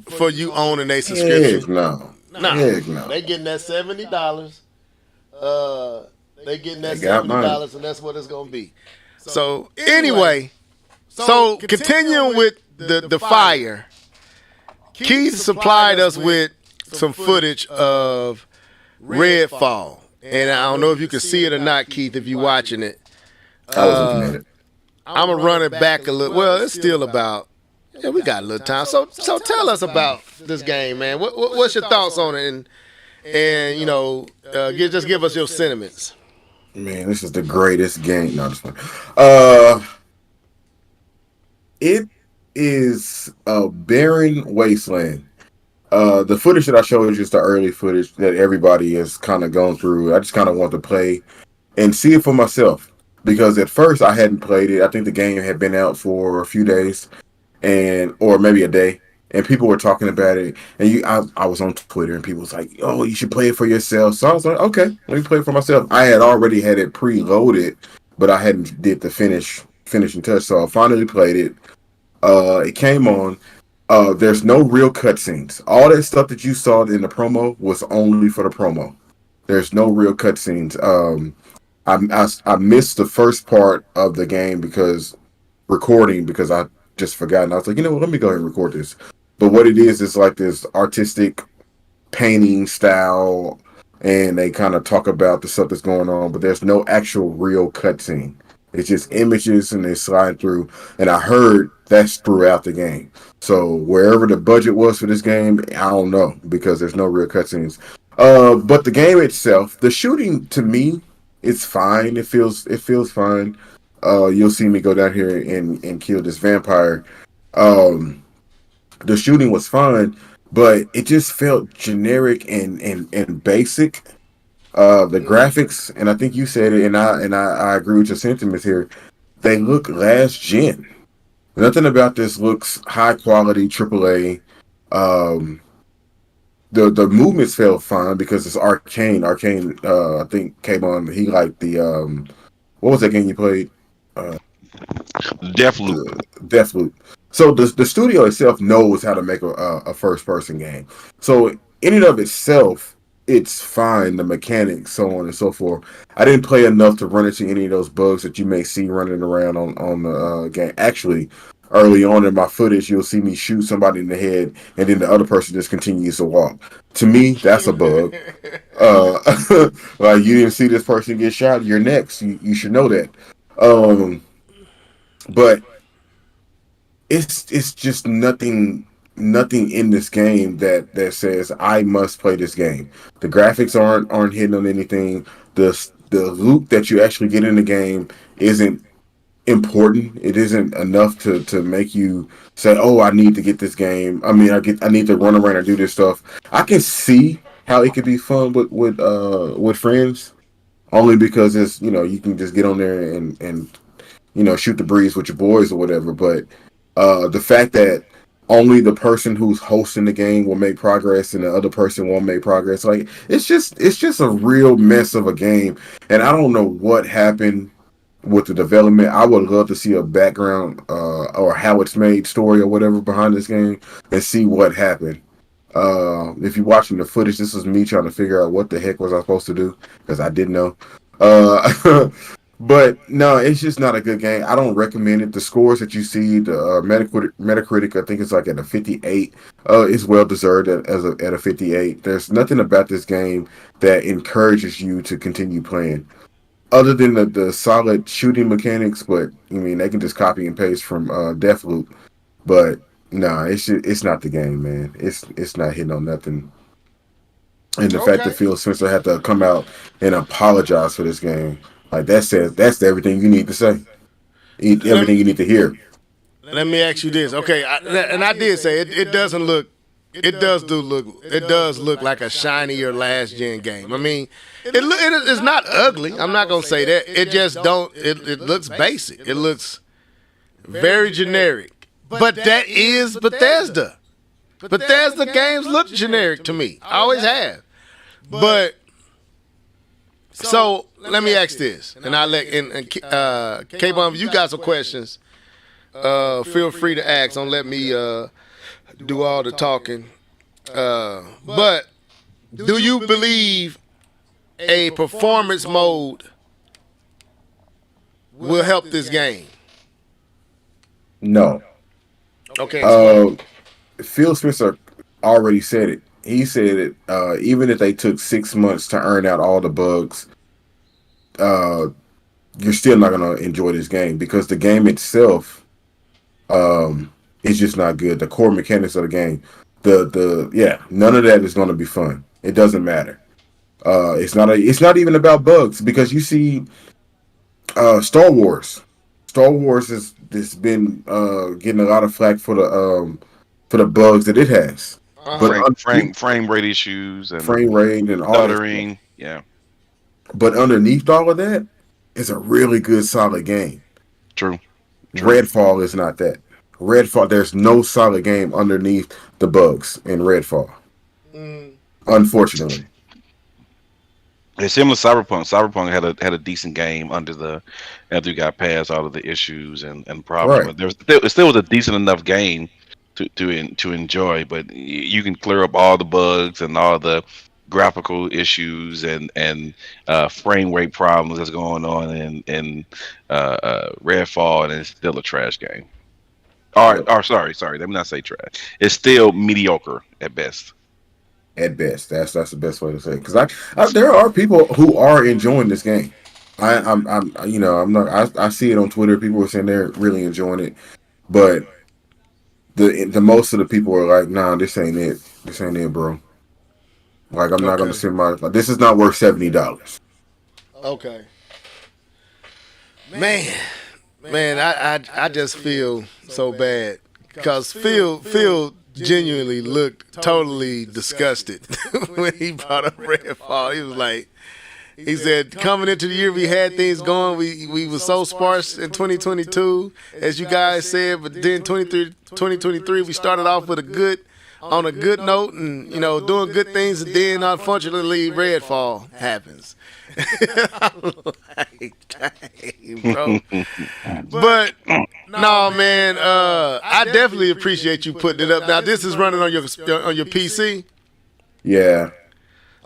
for you owning a subscription.
Heck no.
Nah.
Heck no.
They getting that $70. They getting that
got
$70, and that's what it's going to be. So anyway, so continuing with the fire, Keith supplied us with some footage of Redfall, and I don't know if you can see it or not, Keith, if you're watching it.
I was looking at it.
I'm gonna run it back a little. Well, it's still about. Yeah, we got a little time. So tell us about this game, man. What's your thoughts on it, and you know, just give us your sentiments.
Man, this is the greatest game. No, just one. It is a barren wasteland. The footage that I showed you is the early footage that everybody has kind of gone through. I just kind of want to play and see it for myself. Because at first I hadn't played it. I think the game had been out for a few days, or maybe a day, and people were talking about it. And I was on Twitter, and people was like, "Oh, you should play it for yourself." So I was like, "Okay, let me play it for myself." I had already had it preloaded, but I hadn't did the finishing touch. So I finally played it. It came on. There's no real cutscenes. All that stuff that you saw in the promo was only for the promo. There's no real cutscenes. I missed the first part of the game because I just forgot. And I was like, you know what, let me go ahead and record this. But what it is like this artistic painting style, and they kind of talk about the stuff that's going on, but there's no actual real cutscene. It's just images and they slide through. And I heard that's throughout the game. So wherever the budget was for this game, I don't know, because there's no real cutscenes. But the game itself, the shooting to me, it's fine. It feels fine. You'll see me go down here and kill this vampire. Um, the shooting was fine, but it just felt generic and basic. The graphics, and I think you said it, and I agree with your sentiments here. They look last gen. Nothing about this looks high quality AAA. Um, the movements felt fine because it's arcane. Arcane, I think came on. He liked the what was that game you played? Uh,
Deathloop.
the Deathloop. So the studio itself knows how to make a first person game. So in and of itself, it's fine. The mechanics, so on and so forth. I didn't play enough to run into any of those bugs that you may see running around on the game. Actually, early on in my footage, you'll see me shoot somebody in the head, and then the other person just continues to walk. To me, that's a bug. Uh, like you didn't see this person get shot. You're next. You should know that. Um, but it's just nothing in this game that says I must play this game. The graphics aren't hitting on anything. The loot that you actually get in the game isn't important. It isn't enough to make you say, "Oh, I need to get this game." I mean, I need to run around and do this stuff. I can see how it could be fun with friends, only because it's you can just get on there and shoot the breeze with your boys or whatever. But the fact that only the person who's hosting the game will make progress and the other person won't make progress, like it's just a real mess of a game. And I don't know what happened with the development. I would love to see a background or how it's made story or whatever behind this game and see what happened. If you're watching the footage, this was me trying to figure out what the heck was I supposed to do because I didn't know. Uh, but no, it's just not a good game. I don't recommend it. The scores that you see, the Metacritic, I think it's like at a 58. It's well deserved at a 58. There's nothing about this game that encourages you to continue playing other than the solid shooting mechanics. But I mean, they can just copy and paste from Deathloop. But no, it's not the game, man. It's not hitting on nothing. And the fact that
Okay.
Phil Spencer had to come out and apologize for this game, like that says that's everything you need to say,
Let,
everything you need to hear.
let me ask you this. Okay, and I did say it doesn't look. It does do look. It does look like a shinier last gen game. I mean, it's not ugly. I'm not gonna say that. It just don't. It looks basic. It looks very generic. But that is Bethesda. Bethesda games look generic to me. I always have. But so let me ask this, and I let K-Bomb, you got some questions. Feel free to ask. Don't let me do all the talking. But do you believe a performance mode will help this game?
No,
Okay,
uh,
explain.
Phil Spencer already said it. He said it. Even if they took 6 months to earn out all the bugs, uh, you're still not gonna enjoy this game because the game itself is just not good. The core mechanics of the game, the yeah, none of that is gonna be fun. It doesn't matter. It's not even about bugs because you see Star Wars. Star Wars has been getting a lot of flack for the bugs that it has,
Uh
but
huh.
Frame rate issues and
frame rate and all that stuff.
stuttering. Yeah,
But underneath all of that is a really good solid game.
true, true.
Redfall is not that. Redfall, there's no solid game underneath the bugs in Redfall. Unfortunately,
It's similar to Cyberpunk. Cyberpunk had a decent game under the after you got past all of the issues and problems,
right?
but it still was a decent enough game to enjoy. But you can clear up all the bugs and all the graphical issues and frame rate problems that's going on in Redfall, and it's still a trash game.
Yep.
Or sorry, let me not say trash. It's still mediocre at best.
At best, that's the best way to say it. Because there are people who are enjoying this game. I'm not. I see it on Twitter. People are saying they're really enjoying it, but the most of the people are like, nah, this ain't it. This ain't it, bro. Like I'm not gonna
Okay.
send my. Like, this is not worth $70.
Okay. Man, man, I just feel so bad because Phil genuinely looked totally disgusted when he brought up Redfall. He was like, he said, coming into the year, we had things going. We were so sparse in 2022, as you guys said, but then 2023, we started off with on a good note and, doing good things, and then unfortunately, Redfall happens. I'm like, dang, bro. But no, man, I definitely appreciate you putting it up. Now, this is running on your PC.
Yeah.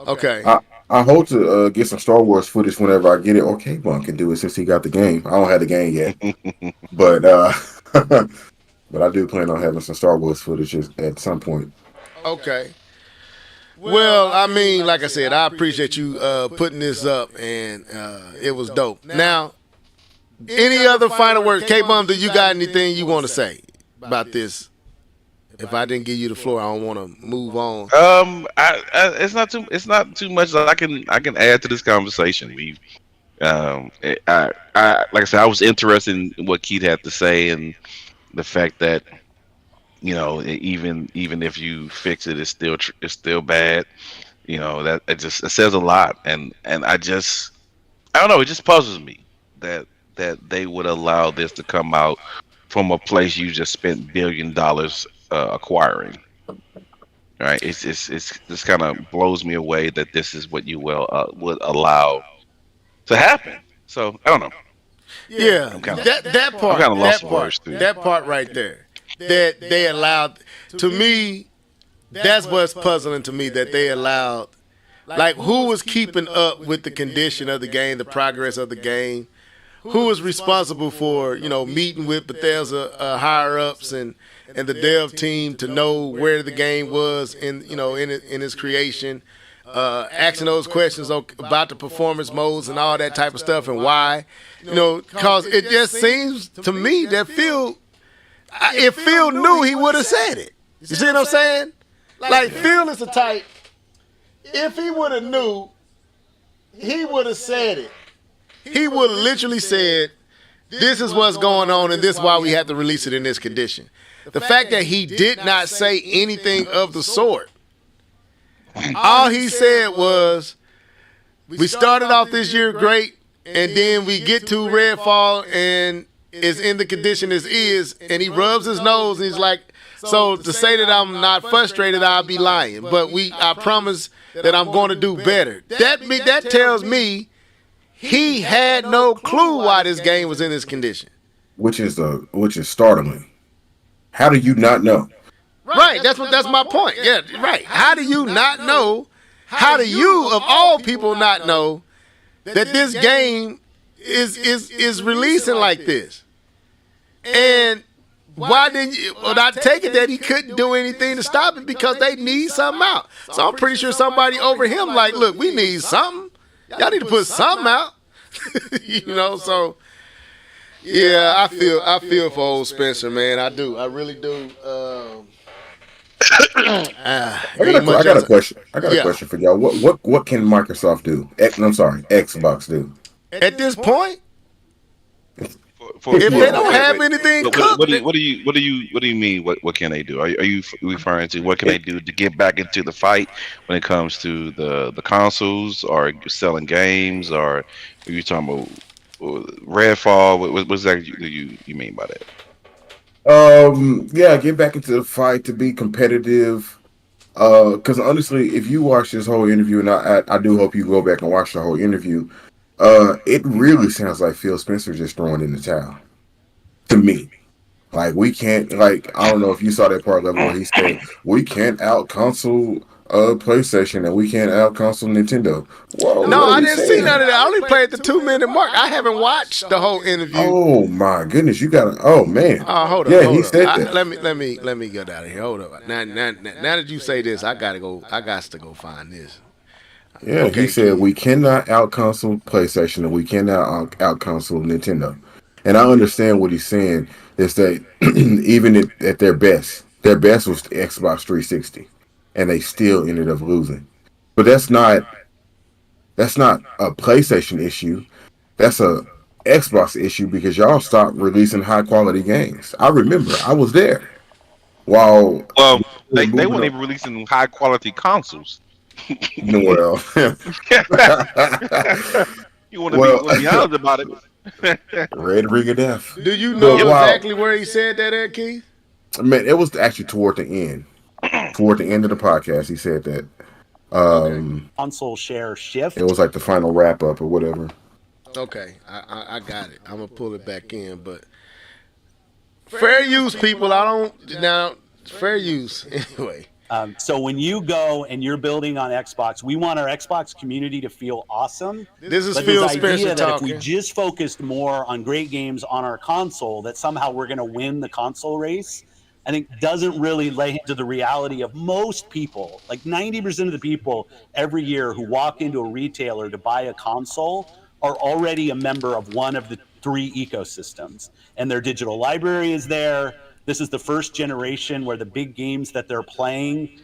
Okay.
I hope to get some Star Wars footage whenever I get it. Or K-Bun can do it since he got the game. I don't have the game yet, but but I do plan on having some Star Wars footage at some point.
Okay. Well, I mean, like I said, I appreciate you putting this up, and it was dope. Now, any other final words? K-Bum, do you got anything you want to say about this? If I didn't give you the floor, I don't want to move on.
It's not too much that I can add to this conversation. Like I said, I was interested in what Keith had to say and the fact that even if you fix it, it's still bad. That it says a lot, and I don't know. It just puzzles me that they would allow this to come out from a place you just spent $1 billion acquiring. Right? It's this kind of blows me away that this is what you would allow to happen. So I don't know.
Yeah, that part,
I'm kind of lost
that
for words
part,
too.
that part right there, that they allowed. To me, that's what's puzzling to me, that they allowed. Like, who was keeping up with the condition of the game, the progress of the game? Who was responsible for, meeting with Bethesda higher ups and the dev team to know where the game was in its creation, asking those questions about the performance modes and all that type of stuff, and why? Because it just seems to me that if Phil knew, he would have said it. You see what I'm saying? Like, Phil is the type, if he would have knew, he would have said it. He would have literally said, this is what's going on, and this is why we have to release it in this condition. The fact that he did not say anything of the sort. All he said was, we started off this year great, and then we get to Redfall, and it's in the condition as is, and he rubs his nose, and he's like, so to say that I'm not frustrated, I'll be lying. But I promise that I'm going to do better. That tells me he had no clue why this game was in this condition.
Which is startling. How do you not know?
Right, that's my point. Yeah, right. How do you not know? How do you, of all people, not know that this game is releasing like this? And why didn't you? Well, I take it that he couldn't do anything to stop it because they need something out. So I'm pretty sure somebody over him like, look, we need something. Y'all need to put something out. So yeah, I feel for old Spencer, man. I do. I really do.
I got a question. I got a question for y'all. What can Microsoft do? I'm sorry, Xbox do?
At this point,
If
they don't have anything cooked,
what do you mean? What can they do? Are you referring to what can they do to get back into the fight when it comes to the consoles, or selling games, or are you talking about Redfall? What exactly you mean by that?
Yeah, get back into the fight to be competitive. Because honestly, if you watch this whole interview, and I do hope you go back and watch the whole interview, it really sounds like Phil Spencer just throwing in the towel. To me, like, we can't, like, I don't know if you saw that part level where he said we can't out console PlayStation and we can't out console Nintendo. Whoa,
no, I didn't see none of that. I only played the 2-minute mark. I haven't watched the whole interview.
Oh my goodness, you gotta. Oh man.
Hold up.
Yeah,
hold
he
up.
said that.
Let me get out of here. Hold up. Now that you say this, I got to go find this.
Yeah,
Okay.
he said we cannot out console PlayStation and we cannot out console Nintendo. And I understand what he's saying is that even at their best was the Xbox 360, and they still ended up losing. But that's not a PlayStation issue. That's a Xbox issue because y'all stopped releasing high quality games. I remember I was there while
Well, they
moving
weren't
on.
even releasing high quality consoles.
Well,
You want to be honest about it.
Red Ring of Death.
Do you know
But wow.
exactly where he said that at, Keith?
I mean, it was actually toward the end. Toward the end of the podcast, he said that.
Console share shift.
It was like the final wrap up or whatever.
Okay, I got it. I'm gonna pull it back in, but fair use, people. I don't now fair use anyway.
So when you go and you're building on Xbox, we want our Xbox community to feel awesome.
This is
But
Phil
this
Spencer
idea that if we
talking.
just focused more on great games on our console, that somehow we're going to win the console race, I think doesn't really lay into the reality of most people. Like 90% of the people every year who walk into a retailer to buy a console are already a member of one of the three ecosystems, and their digital library is there. This is the first generation where the big games that they're playing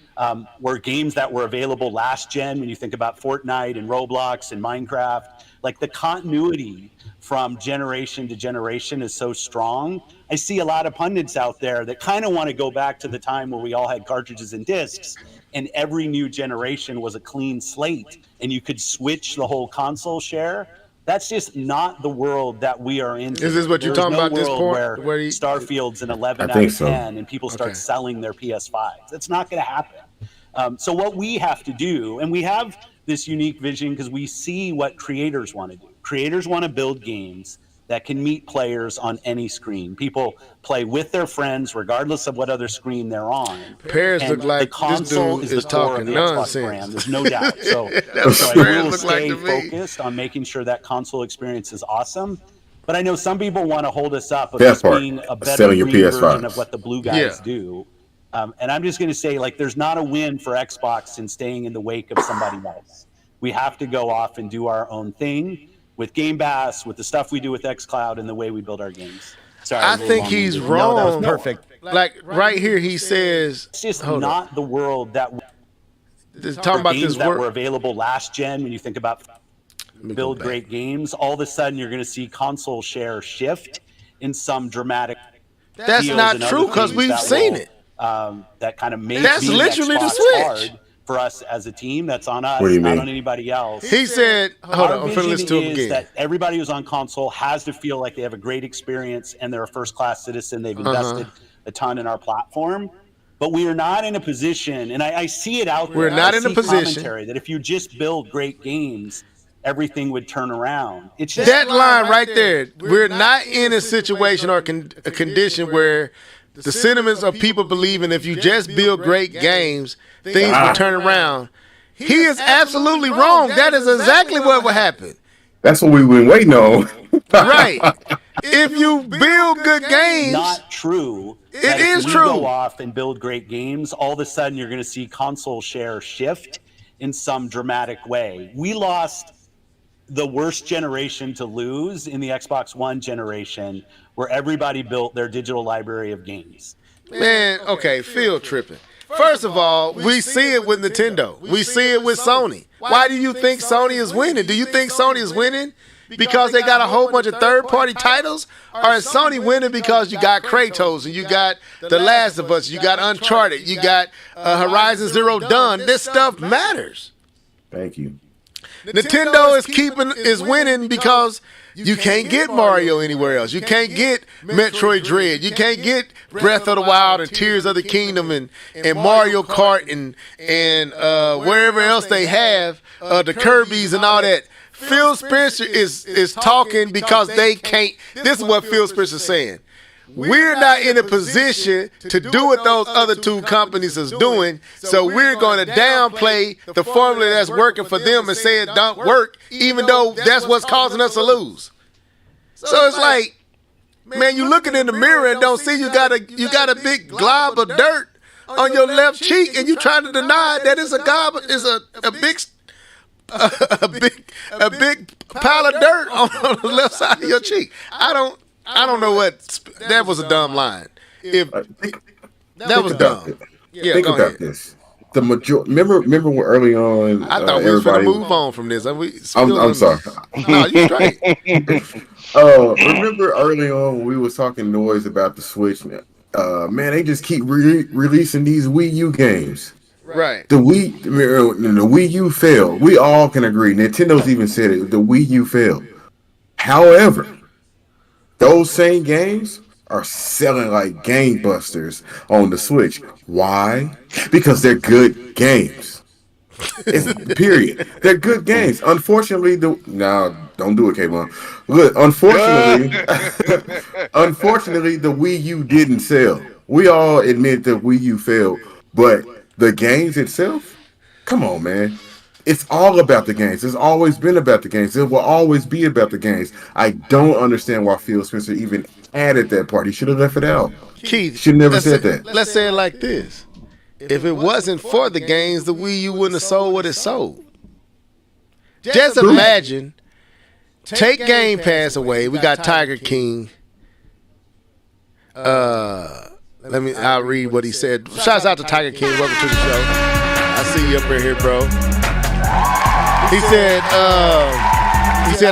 were games that were available last gen. When you think about Fortnite and Roblox and Minecraft, like the continuity from generation to generation is so strong. I see a lot of pundits out there that kind of want to go back to the time where we all had cartridges and discs, and every new generation was a clean slate, and you could switch the whole console share. That's just not the world that we are in.
Is this what you're talking about, this point?
Where Starfield's an 11
I
out
think
of
so.
10 and people start selling their PS5s. That's not going to happen. So what we have to do, and we have this unique vision because we see what creators want to do. Creators want to build games that can meet players on any screen. People play with their friends regardless of what other screen they're on.
Pears
And
look like
the console
this
is
dude
the
is
core of
talking
the Xbox
nonsense.
brand. There's no doubt. So I
Pears
will
look like
stay
to me.
focused on making sure that console experience is awesome. But I know some people want to hold us up of
That
just
part,
being a better
selling your
green
PS5s.
version of what the blue guys
Yeah.
do. And I'm just going to say, like, there's not a win for Xbox in staying in the wake of somebody else. We have to go off and do our own thing with Game Pass, with the stuff we do with xCloud, and the way we build our games. Sorry,
I think he's wrong.
No, that was perfect.
Like right here, he says,
It's just
hold
not the world that
this, talking about
games
this
that were
work.
available last gen. When you think about build great games, all of a sudden you're going to see console share shift in some dramatic.
That's
deals
not
and
true
other
because
things
we've
that
seen
will,
it.
That kind of make
That's
being
literally the
Xbox
switch.
hard for us as a team. That's on us,
What do you
not
mean?
on anybody else.
He said, hold
Our
on, I'm
vision
finna listen to him
is
again.
that everybody who's on console has to feel like they have a great experience and they're a first-class citizen. They've invested a ton in our platform. But we are not in a position, and I see it out there.
We're not
I
in a
see
position.
commentary that if you just build great games, everything would turn around. It's just
That line right there, we're not in a situation or a condition where the sentiments of people believing if you just build great games, things will turn around. He is absolutely wrong. That is exactly what will happen.
That's what we've been waiting on.
Right. If you build good games,
not true.
It is
if we
true.
Go off and build great games. All of a sudden, you're going to see console share shift in some dramatic way. We lost the worst generation to lose in the Xbox One generation, where everybody built their digital library of games.
man, okay, Phil tripping. First of all, we see it with Nintendo. We see it with Sony. Why do you think Sony is winning? Do you think Sony is winning because they got a whole bunch of third-party titles? Or is Sony winning because you got Kratos and you got The Last of Us, you got Uncharted, you got Horizon Zero Dawn? This stuff matters.
Thank you.
Nintendo is winning because you can't get Mario anywhere else. You can't get Metroid Dread. You can't get Breath of the Wild and Tears of the Kingdom and Mario Kart and wherever else they have, the Kirby's and all that. Phil Spencer is talking because they can't. This is what Phil Spencer is saying. We're not in a position to do what those other two companies is doing, so we're going to downplay the formula that's working for them and say it don't work, even though that's what's causing us to lose. So it's like, man, you looking in the mirror and don't see you got a big glob of dirt on your left cheek, and you trying to deny that it's a big pile of dirt on the left side of your cheek. I don't know what that was a dumb line. If that was dumb. Yeah,
Think
go
about
ahead.
this. the major. Remember when early on,
I thought we was finna
everybody.
move on from this.
I'm sorry.
No, you straight.
Remember early on when we was talking noise about the Switch? Man, they just keep releasing these Wii U games.
Right.
The Wii U failed. We all can agree. Nintendo's even said it. The Wii U failed. However, those same games are selling like gangbusters on the Switch. Why? Because they're good games. Period. They're good games. Unfortunately, don't do it, Kmon. Look, unfortunately, the Wii U didn't sell. We all admit that Wii U failed, but the games itself, come on, man. It's all about the games. It's always been about the games. It will always be about the games. I don't understand why Phil Spencer even added that part. He should have left it out.
Keith,
Should never said that.
Let's say it like this. If it wasn't for the games, the Wii U wouldn't have sold what it sold. Just imagine, take Game Pass away. We got Tiger King. I'll read what he said. Shouts out to Tiger King. Welcome to the show. I see you up here, bro. He said,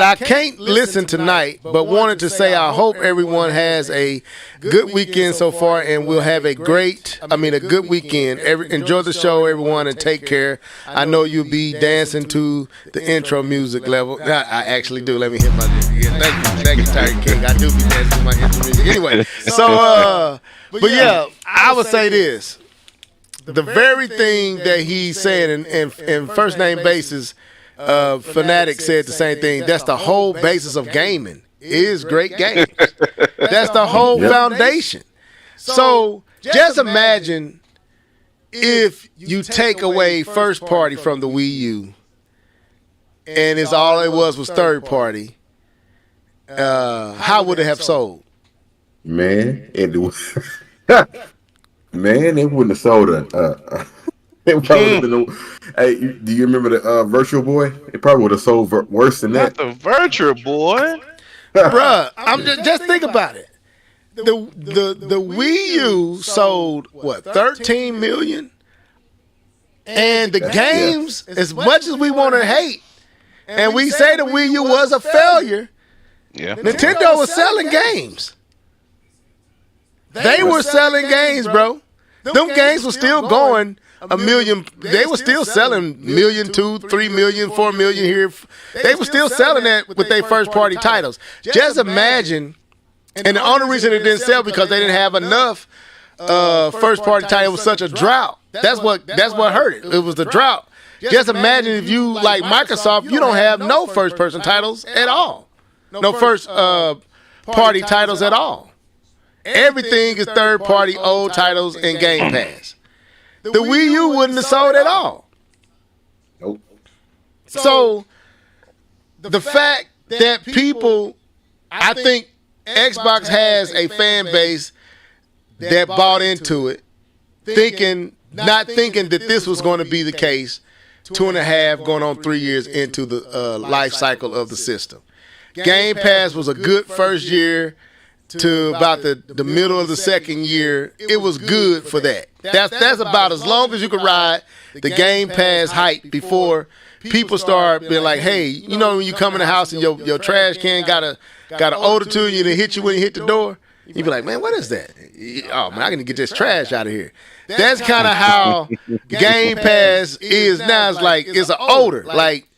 I can't listen tonight, but wanted to say I hope everyone has a good weekend so far and we'll have a good weekend. Enjoy the show, everyone, and take care. I know you'll be dancing to the intro music level. I actually do. Let me hit my... Thank you, Tiger King. I do be dancing to my intro music. Anyway, but yeah, I would say this. The very thing that he's saying in first name basis, Fanatic said the same thing. That's the whole basis of gaming. Is great games. That's the whole foundation. So just imagine if you take away first party from the Wii U, and it's all it was third party. How would it have sold?
Man, it was. Man, it wouldn't have sold a. It probably would have been. Hey, do you remember the Virtual Boy? It probably would have sold worse than that.
Not the Virtual Boy,
bruh. I'm just think about it. The Wii U sold what 13 million, and the games, as much as we want to hate, and we say the Wii U was a failure.
Yeah,
Nintendo was selling games. They were selling games, bro. Them games were still going a million. They were still selling 1 million, 2, 3 million, 4 million here. They were still selling that with their first party titles. Just imagine, and the only reason it didn't sell because they didn't have enough first party titles. It was such a drought. That's what hurt it. It was the drought. Just imagine if you, like Microsoft, you don't have no first person titles at all. No first party titles at all. Everything is third party old titles and Game Pass. The Wii U wouldn't have sold at all.
Nope.
So the fact that people, I think Xbox has a fan base that bought into it, not thinking that this was going to be the case 2.5 going on 3 years into the life cycle of the system. Game Pass was a good first year to about the middle of the second year. It was good for that. That's about as long as you can ride the Game Pass hype before people start being like, hey, you know when you come in the house and your trash can got an odor to you and it hit you when you hit the door? You be like, man, what is that? Oh, man, I got to get this trash out of here. That's kind of how Game Pass is now. It's like, it's an odor. Like,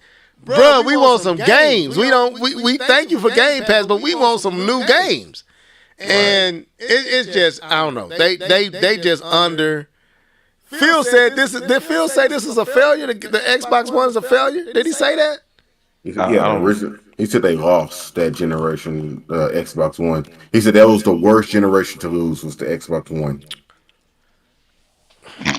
bro, we want some games. We thank you for Game Pass, but we want some new games. And it's just, I don't know. They just under. Phil said this is. Did Phil say this is a failure? The Xbox One is a failure? Did he say that?
Yeah, he said they lost that generation, Xbox One. He said that was the worst generation to lose was the Xbox One.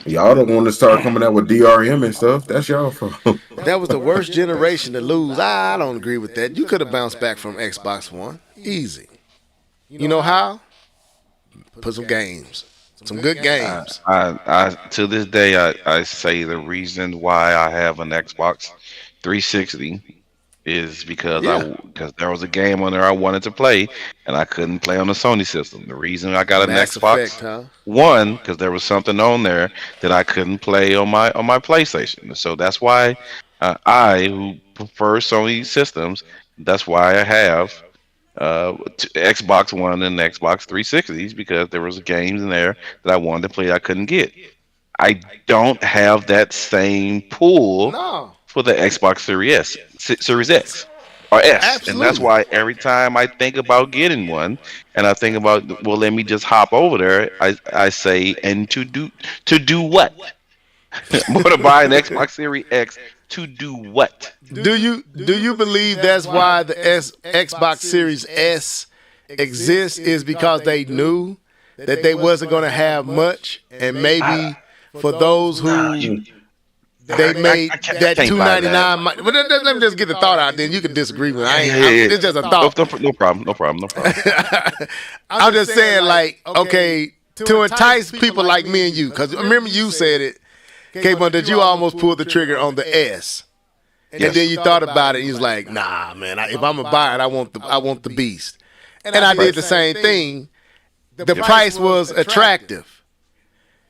Y'all don't want to start coming out with DRM and stuff. That's y'all fault.
That was the worst generation to lose. I don't agree with that. You could have bounced back from Xbox One. Easy. You know how? Put some games. Some good games.
I to this day I say the reason why I have an Xbox 360 is because
Yeah.
because there was a game on there I wanted to play and I couldn't play on the Sony system. The reason I got an
Mass Effect,
Xbox
huh?
One because there was something on there that I couldn't play on my PlayStation. So that's why I, who prefer Sony systems, that's why I have Xbox One and Xbox 360s because there was games in there that I wanted to play I couldn't get. I don't have that same pull
No.
for the Xbox Series Series X or S, and that's
Absolutely.
why every time I think about getting one, and I think about, well, let me just hop over there. I say, and to do what? I'm going to buy an Xbox Series X to do what?
Do you believe that's why the Xbox Series S exists is because they knew that they wasn't going to have much, and
I,
maybe for those
nah,
who they
I
made that
can't
two
buy
ninety
that.
nine. But let me just get the thought out. Then you can disagree with me.
Yeah,
It's just a
no,
thought.
no problem, no problem, no problem.
I'm just saying, like, okay, to entice people like me and you, because remember you said it, K-Bun, that you almost pulled the trigger on the S. And then
Yes,
you thought about it, and you was like, "Nah, man. If I'm gonna buy it, I want the beast." And I did the same thing. The price was attractive,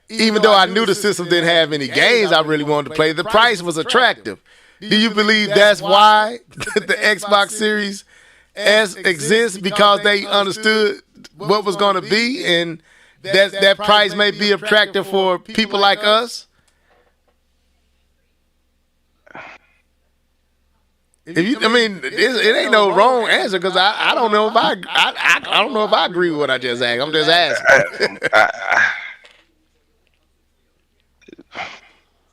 even though I knew the system didn't have any games I really wanted to play. The price was attractive. Do you believe that's why the Xbox Series S exists, because they understood what was going to be, and that price may be attractive for people like us? If you, I mean, it ain't no wrong answer, because I don't know if I don't know if I agree with what I just asked. I'm just asking.
I,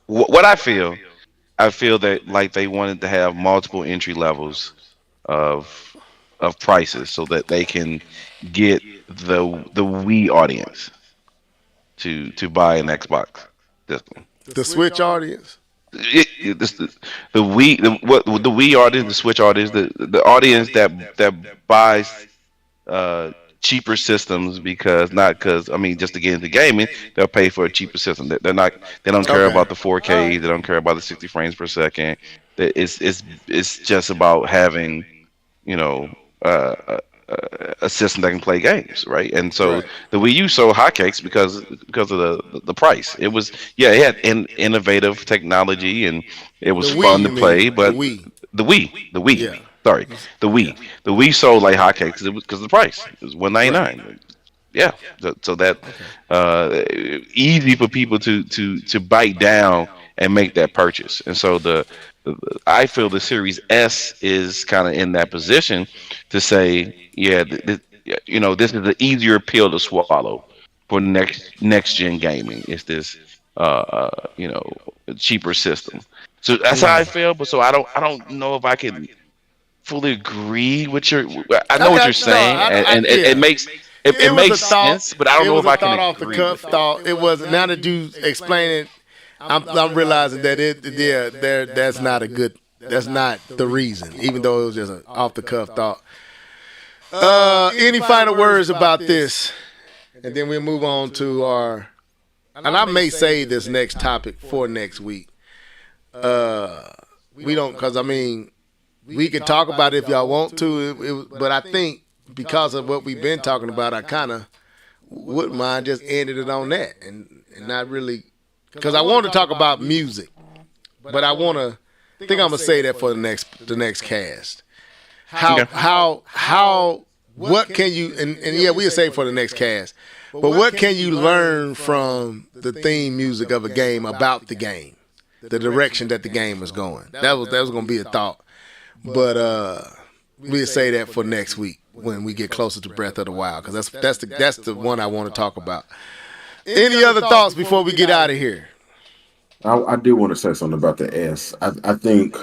what I feel that like they wanted to have multiple entry levels of prices so that they can get the Wii audience to buy an Xbox system.
The Switch audience.
The Wii, the Wii audience, the Switch audience, the audience that buys cheaper systems because not because I mean just to get into gaming, they'll pay for a cheaper system. They're not, they don't care
Okay.
about the 4K, they don't care about the 60 frames per second. It's just about having, you know, a system that can play games, right? And so
Right.
the Wii U sold hotcakes because of the price. It was, yeah, it had innovative technology and it
The
was
Wii,
fun
you
to play,
mean? The
but
Wii.
the Wii,
Yeah.
sorry,
Yeah.
the Wii sold like hotcakes because of the price. It was one ninety
Right.
nine. Yeah, so that
Okay.
easy for people to bite down and make that purchase. And so I feel the Series S is kind of in that position to say, yeah, you know, this is the easier pill to swallow for next gen gaming. It's this you know, cheaper system. So that's how I feel. But so I don't know if I can fully agree with your. I know what you're
No,
saying, and it
yeah.
makes
It
it
was a
makes
thought.
sense, but I don't
It
know
was
if
a
I can
thought off the
agree
cuff
with it.
thought. It was, now that you explain it, I'm realizing that that's not a good, that's not the reason, even though it was just an off the cuff thought. Any final words about this, and then we'll move on to our. And I may save this next topic for next week. We don't, because I mean, we can talk about it if y'all want to, but I think because of what we've been talking about, I kind of wouldn't mind just ending it on that, and not really, because I want to talk about music, but I want to think I'm gonna say that for the next cast.
Okay.
What can you, and yeah, we'll say for the next cast, but what can you learn from the theme music of a game about the game, the direction that the game is going? That was gonna be a thought, but we'll say that for next week when we get closer to Breath of the Wild, because that's the one I want to talk about. Any other thoughts before we get out of here?
I do want to say something about the S. I think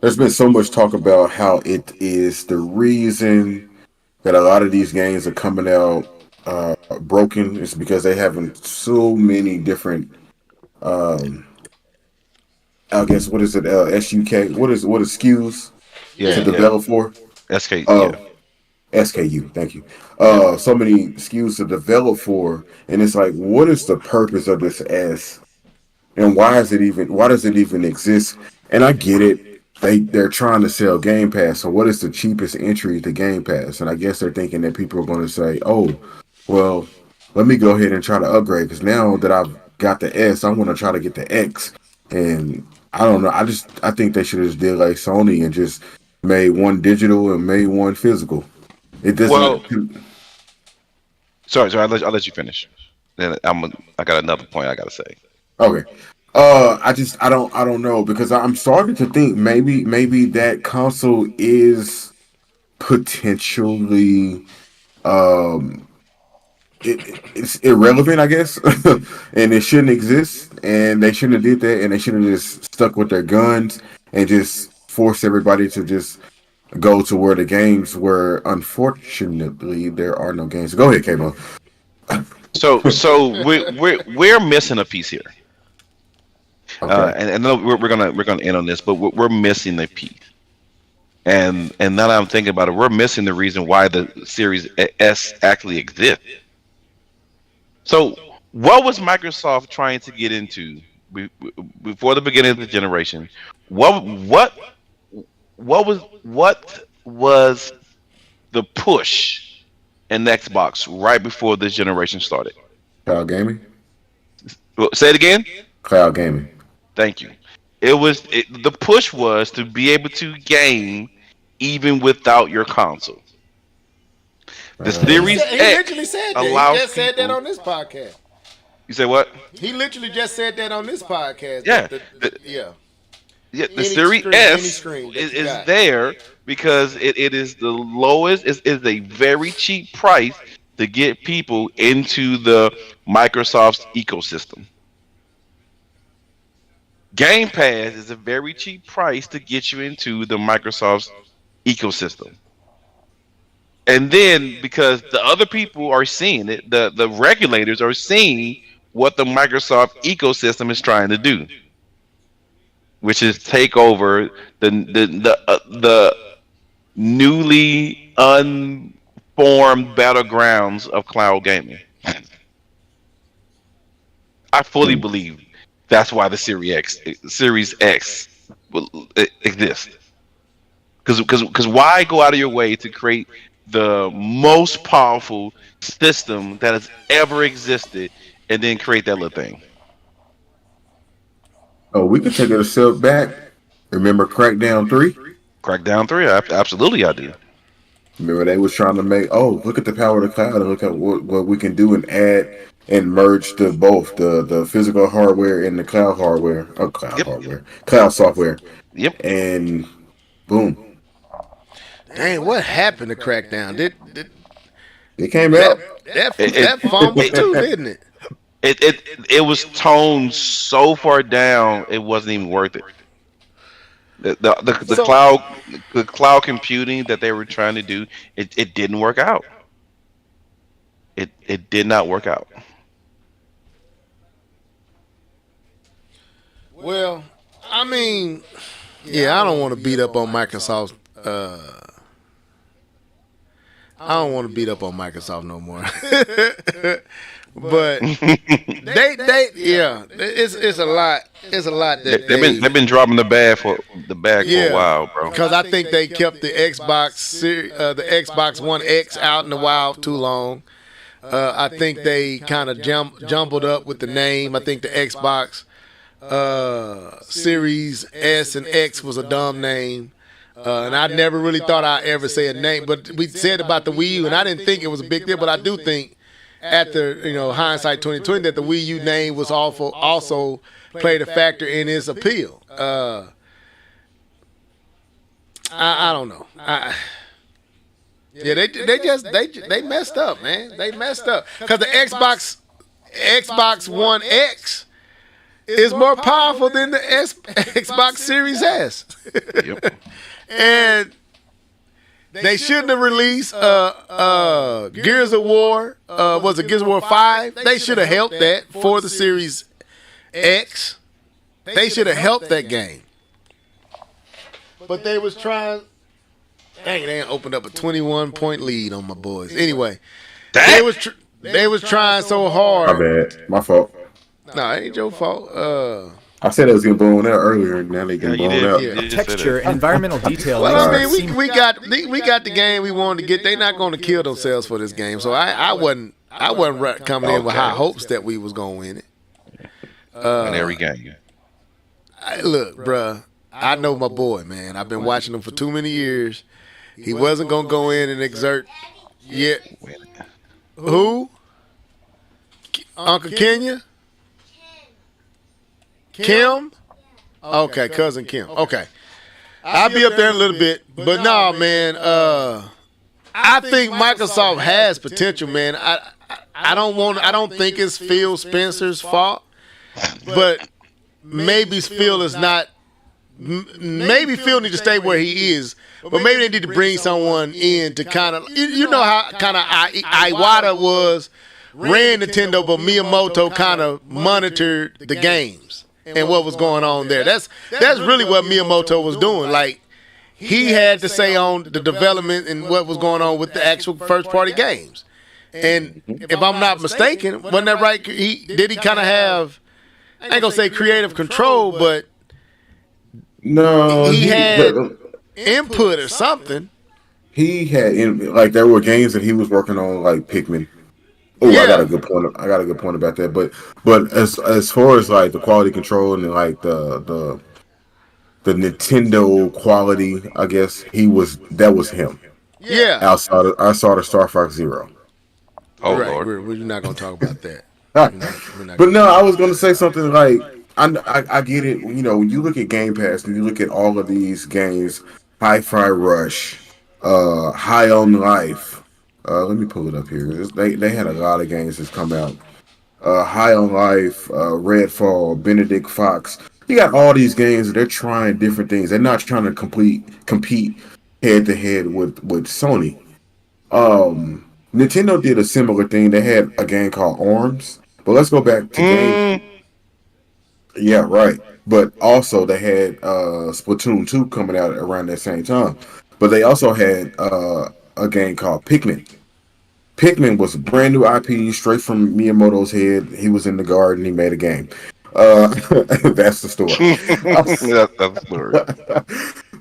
there's been so much talk about how it is the reason that a lot of these games are coming out broken. Is because they having so many different. Um, I guess what is it? SUK. What is SKUs to
Yeah,
Yeah.
yeah.
develop for?
SK,
Uh,
yeah,
SKU. Thank you.
yeah.
So many SKUs to develop for, and it's like, what is the purpose of this S? And why does it even exist? And I get it. they're trying to sell Game Pass. So what is the cheapest entry to Game Pass? And I guess they're thinking that people are going to say, "Oh, well, let me go ahead and try to upgrade because now that I've got the S, I want to try to get the X." And I don't know. I think they should have just did like Sony and just made one digital and made one physical. It
Well,
doesn't.
sorry, I'll let you finish. Then I got another point I gotta say.
Okay. I don't know because I'm starting to think maybe that console is potentially um it's irrelevant, I guess, and it shouldn't exist, and they shouldn't have did that, and they should have just stuck with their guns and just forced everybody to just go to where the games were. Unfortunately, there are no games. Go ahead, Kamo.
So we're missing a piece here.
Okay.
And I know we're gonna end on this, but we're missing a piece. And now that I'm thinking about it, we're missing the reason why the Series S actually exists. So what was Microsoft trying to get into before the beginning of the generation? What was the push in Xbox right before this generation started?
Cloud gaming.
Say it again.
Cloud gaming.
Thank you. The push was to be able to game even without your console. The Series
He
X
literally said that.
allows
He just said that
people-
on this podcast.
You say what?
He literally just said that on this podcast.
Yeah.
Yeah.
Yeah, the
Any
Series
screen, any
S
screen that
is
you got.
there because it is the lowest. Is a very cheap price to get people into the Microsoft's ecosystem. Game Pass is a very cheap price to get you into the Microsoft's ecosystem. And then because the other people are seeing it, the regulators are seeing what the Microsoft ecosystem is trying to do, which is take over the newly unformed battlegrounds of cloud gaming. I fully believe that's why the Series X will exist. Because why go out of your way to create the most powerful system that has ever existed and then create that little thing?
Oh, we can take it a step back. Remember Crackdown 3?
Crackdown 3, absolutely I do.
Remember they was trying to make, oh, look at the power of the cloud and look at what we can do and add and merge both the physical hardware and the cloud hardware. Oh, cloud software.
Yep.
And boom.
Dang, what happened to Crackdown? Did
It came out.
that fumbled too, didn't it?
It was toned so far down it wasn't even worth it. The cloud computing that they were trying to do, it didn't work out. It did not work out.
Well, I mean, yeah, I don't want to beat up on Microsoft. I don't want to beat up on Microsoft no more. But it's a lot. It's a lot that
They've been dropping the bag for a while, bro.
Because I think they kept the Xbox One X out in the wild too long. I think they kind of jumbled up with the name. I think the Xbox Series S and X was a dumb name. And I never really thought I'd ever say a name, but we said about the Wii U, and I didn't think it was a big deal, but I do think after hindsight 2020 that the Wii U name was also played a factor in its appeal. I don't know. They messed up, man. They messed up because the Xbox One X is more powerful than the Xbox Series S.
Yep.
And they shouldn't have released Gears of War. Was it Gears of War 5? They should have helped that for the Series X. They should have helped that game. But they was trying. Dang, they opened up a 21-point lead on my boys. Anyway, they was trying so hard.
My bad. My fault.
No, it ain't your fault.
I said it was getting blown out earlier, and now they
Yeah,
getting
you
blown
did.
out.
You did say
Texture
that.
and environmental detail.
Well,
makes
I
it
mean,
seem-
we got the game we wanted to get. They're not going to kill themselves for this game, so I wasn't coming in with high hopes that we was going to win it.
In every game.
Look, bruh, I know my boy, man. I've been watching him for too many years. He wasn't going to go in and exert yet. Who? Uncle Kenya? Kim? Okay, cousin Kim. Okay. I'll be up there in a little bit. But no, man, I think Microsoft has potential, man. I don't think it's Phil Spencer's fault. But maybe Phil is not. Maybe Phil needs to stay where he is, but maybe they need to bring someone in to kind of, you know how kind of Iwata ran Nintendo, but Miyamoto kind of monitored the games and what was going on there. That's really what Miyamoto was doing. Like, he had to say on the development and what was going on with the actual first party games. And if I'm not mistaken, wasn't that right? He kind of have, I ain't gonna say creative control, but
No,
he had input or something.
He had like there were games that he was working on, like Pikmin. Oh,
Yeah.
I got a good point. I got a good point about that. But as far as like the quality control and like the Nintendo quality, I guess that was him.
Yeah.
Outside of Star Fox Zero.
Oh,
right.
Lord.
We're not gonna talk about that.
But no, I was gonna say something like I get it. You know, when you look at Game Pass and you look at all of these games, Hi-Fi Rush, High on Life. Let me pull it up here. They had a lot of games that's come out. High on Life, Redfall, Benedict Fox. You got all these games. They're trying different things. They're not trying to compete head to head with Sony. Nintendo did a similar thing. They had a game called Arms. But let's go back to game. Yeah, right. But also they had Splatoon 2 coming out around that same time. But they also had a game called Pikmin. Pikmin was a brand new IP straight from Miyamoto's head. He was in the garden. He made a game. That's the story.
That's the story.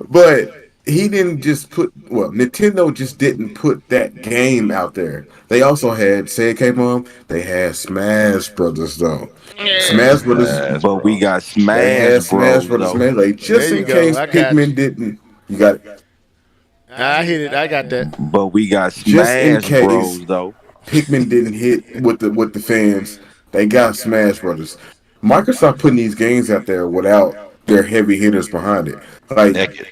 But he didn't just Nintendo just didn't put that game out there. They also had, say it, K-Bomb, they had Smash Brothers, though. Smash Brothers.
But we got
They had
Smash
Smash
Bros.
Brothers Melee, just
There you
in
go.
case
I got
Pikmin
you.
didn't. You got it.
I hit it. I got that.
But we got
Just in
Smash
case.
Bros. Though.
Pikmin didn't hit with the fans. They got Smash Brothers. Microsoft putting these games out there without their heavy hitters behind it. Like,
Naked.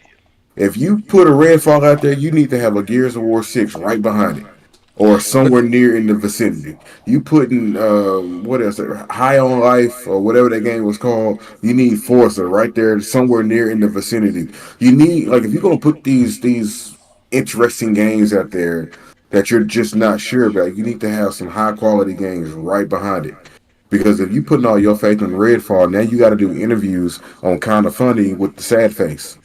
if you put a Redfall out there, you need to have a Gears of War 6 right behind it, or somewhere near in the vicinity. You putting what else? High on Life or whatever that game was called. You need Forza right there, somewhere near in the vicinity. You need, like, if you're gonna put these interesting games out there that you're just not sure about, you need to have some high quality games right behind it. Because if you putting all your faith in Redfall, now you got to do interviews on Kind of Funny with the sad face.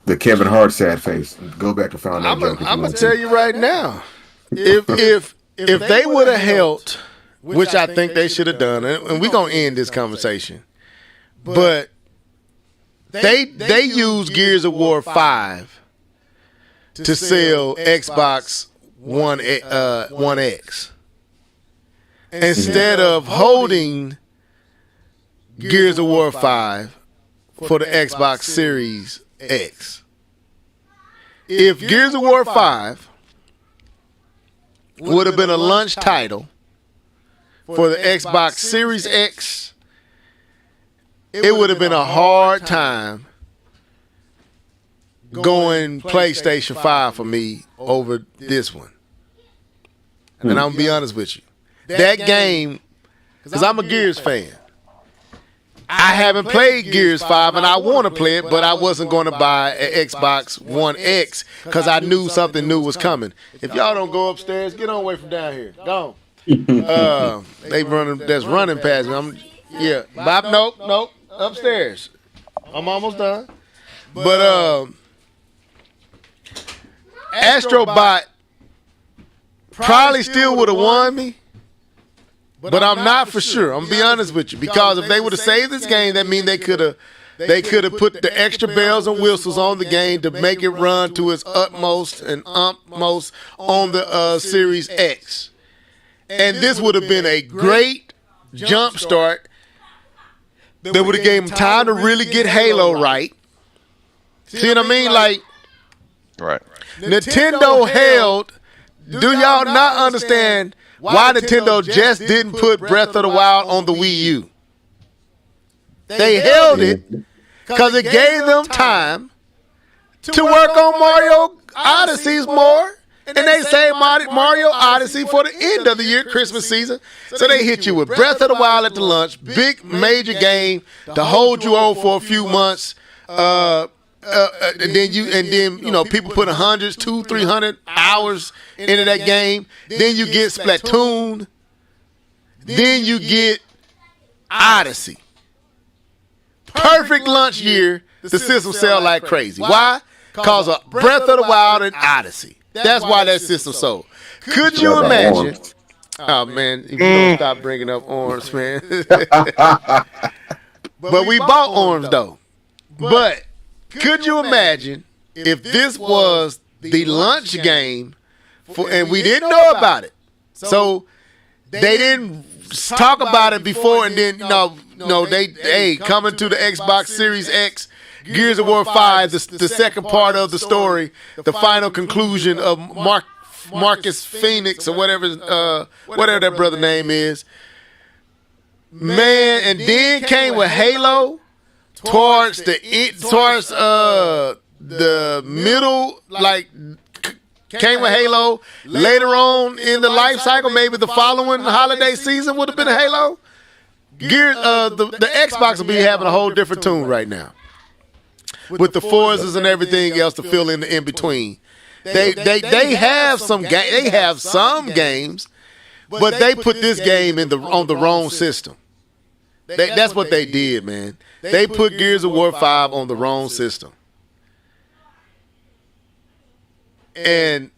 The Kevin Hart sad face. Go back and find that joke.
I'm gonna tell you right now, if they would have held, which I think they should have done, and we're gonna end this conversation, but they used Gears of War 5 to sell Xbox One X instead of holding Gears of War 5 for the Xbox Series X. If Gears of War 5 would have been a launch title for the Xbox Series X, it would have been a hard time going PlayStation 5 for me over this one. And I'm going to be honest with you. That game, because I'm a Gears fan, I haven't played Gears 5 and I want to play it, but I wasn't going to buy an Xbox One X because I knew something new was coming. If y'all don't go upstairs, get on away from down here. Go on. That's running past me. Bob, nope, upstairs. I'm almost done. But Astrobot probably still would have won me, But I'm not for sure. I'm gonna be honest with you, because if they would have saved this game, that means they could have put the extra bells and whistles on the game to make it run to its utmost and utmost on the Series X. And this would have been a great jump start. That would have gave them time to really get Halo right. See what I mean? Like,
Right.
Nintendo held. Do y'all not understand why Nintendo just didn't put Breath of the Wild on the Wii U? They held it because it gave them time to work on Mario Odysseys more. And they saved Mario Odyssey for the end of the year, Christmas season. So they hit you with Breath of the Wild at the launch, big major game to hold you over for a few months. And then people put hundreds, 200-300 hours into that game. Then you get Splatoon. Then you get Odyssey. Perfect launch year. The system sell like crazy. Why? Because of Breath of the Wild and Odyssey. That's why that system sold. Could you imagine? Oh man, if you don't stop bringing up Orange, man. But we bought Orange though. But could you imagine if this was the launch game and we didn't know about it? So they didn't talk about it before, and then they coming to the Xbox Series X. Gears of War 5, the second part of the story, the final conclusion of Marcus Phoenix or whatever that brother name is. Man, and then came with Halo towards the middle, like came with Halo. Later on in the life cycle, maybe the following holiday season would have been a Halo. The Xbox will be having a whole different tune right now, with the Forzas and everything else to fill in between. They have some games, but they put this game on the wrong system. That's what they did, man. They put Gears of War 5 on the wrong system. And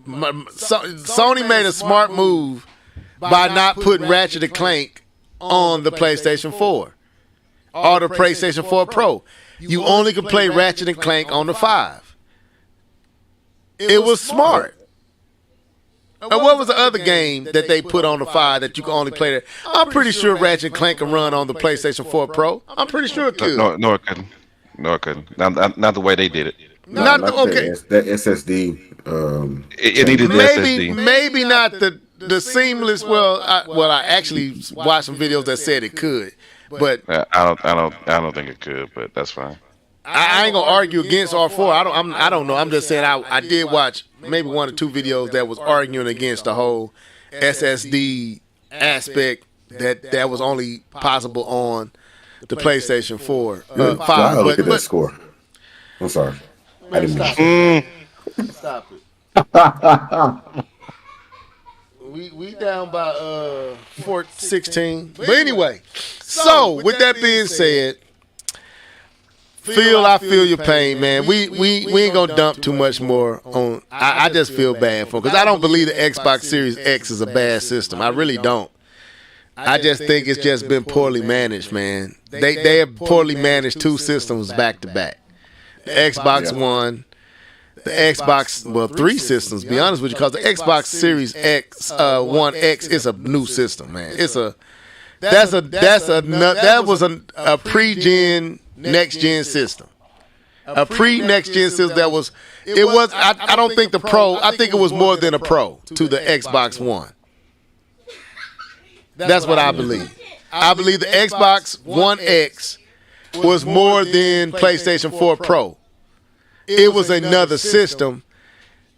Sony made a smart move by not putting Ratchet and Clank on the PlayStation 4 or the PlayStation 4 Pro. You only can play Ratchet and Clank on the 5. It was smart. And what was the other game that they put on the 5 that you can only play there? I'm pretty sure Ratchet and Clank can run on the PlayStation 4 Pro. I'm pretty sure it could.
No, it couldn't. No, it couldn't. Not the way they did it.
Okay.
That SSD.
It needed the SSD.
Maybe not the seamless. I actually watched some videos that said it could, but
I don't think it could. But that's fine.
I ain't gonna argue against R4. I don't know. I'm just saying I did watch maybe 1 or 2 videos that was arguing against the whole SSD aspect that was only possible on the PlayStation 4 5.
Wow, look at that score. I'm sorry. I didn't mean to.
Stop it. We down by 16. But anyway, so with that being said, I feel your pain, man. We ain't gonna dump too much more on. I just feel bad for him because I don't believe the Xbox Series X is a bad system. I really don't. I just think it's just been poorly managed, man. They have poorly managed 2 systems back to back. The Xbox One, the Xbox 3 systems. Be honest with you, because the Xbox Series X One X is a new system, man. That was a pre-gen next-gen system. A pre-next-gen system that was, I don't think the Pro, I think it was more than a Pro to the Xbox One. That's what I believe. I believe the Xbox One X was more than PlayStation 4 Pro. It was another system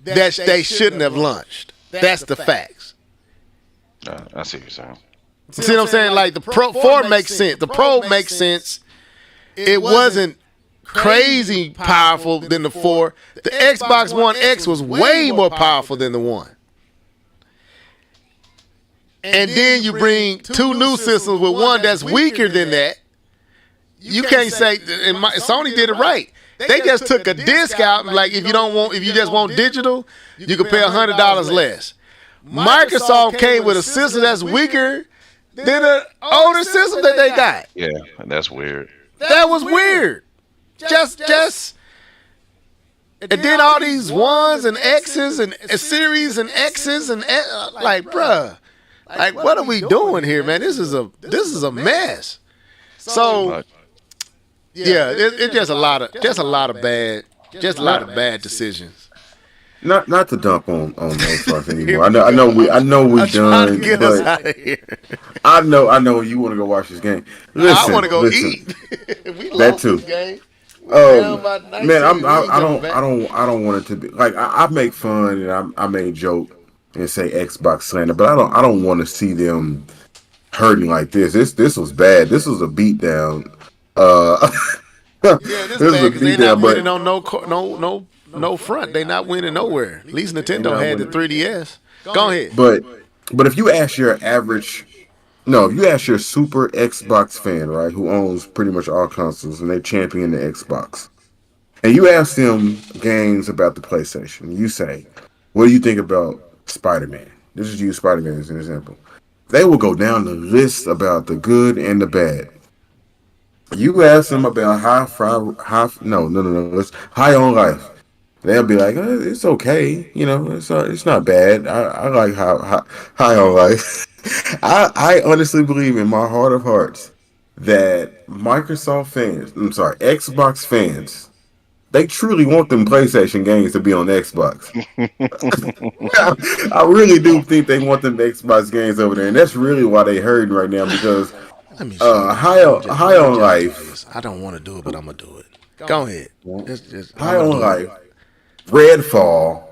that they shouldn't have launched. That's the facts.
I see what you're saying.
See what I'm saying? Like the Pro 4 makes sense. The Pro makes sense. It wasn't crazy powerful than the 4. The Xbox One X was way more powerful than the 1. And then you bring 2 new systems with one that's weaker than that. You can't say, and Sony did it right. They just took a discount. Like if you just want digital, you can pay $100 less. Microsoft came with a system that's weaker than the older system that they got.
Yeah, that's weird.
That was weird. Just. And then all these ones and X's and series and X's and like, bruh, like what are we doing here, man? This is a mess. So yeah, it's just a lot of bad decisions.
Not to dump on Xbox anymore. I know we're done.
Get us out of here.
I know you want to go watch this game. Listen,
I want to go
listen.
eat. We
That
lost
too.
this game.
Oh man, I don't want it to be like I make fun and I may joke and say Xbox slander, but I don't want to see them hurting like this. This was bad. This was a beatdown.
Yeah, this is bad because they not winning on no front. They not winning nowhere. At least Nintendo had the 3DS. Go ahead.
But if you ask your super Xbox fan, right, who owns pretty much all consoles and they champion the Xbox, and you ask them games about the PlayStation, you say, what do you think about Spider-Man? This is use Spider-Man as an example. They will go down the list about the good and the bad. You ask them about it's High on Life. They'll be like, it's okay, it's not bad. I like High on Life. I honestly believe in my heart of hearts that Xbox fans, they truly want them PlayStation games to be on Xbox. I really do think they want them Xbox games over there, and that's really why they hurting right now because High on Life.
I don't want to do it, but I'm gonna do it. Go ahead.
High on Life, Redfall.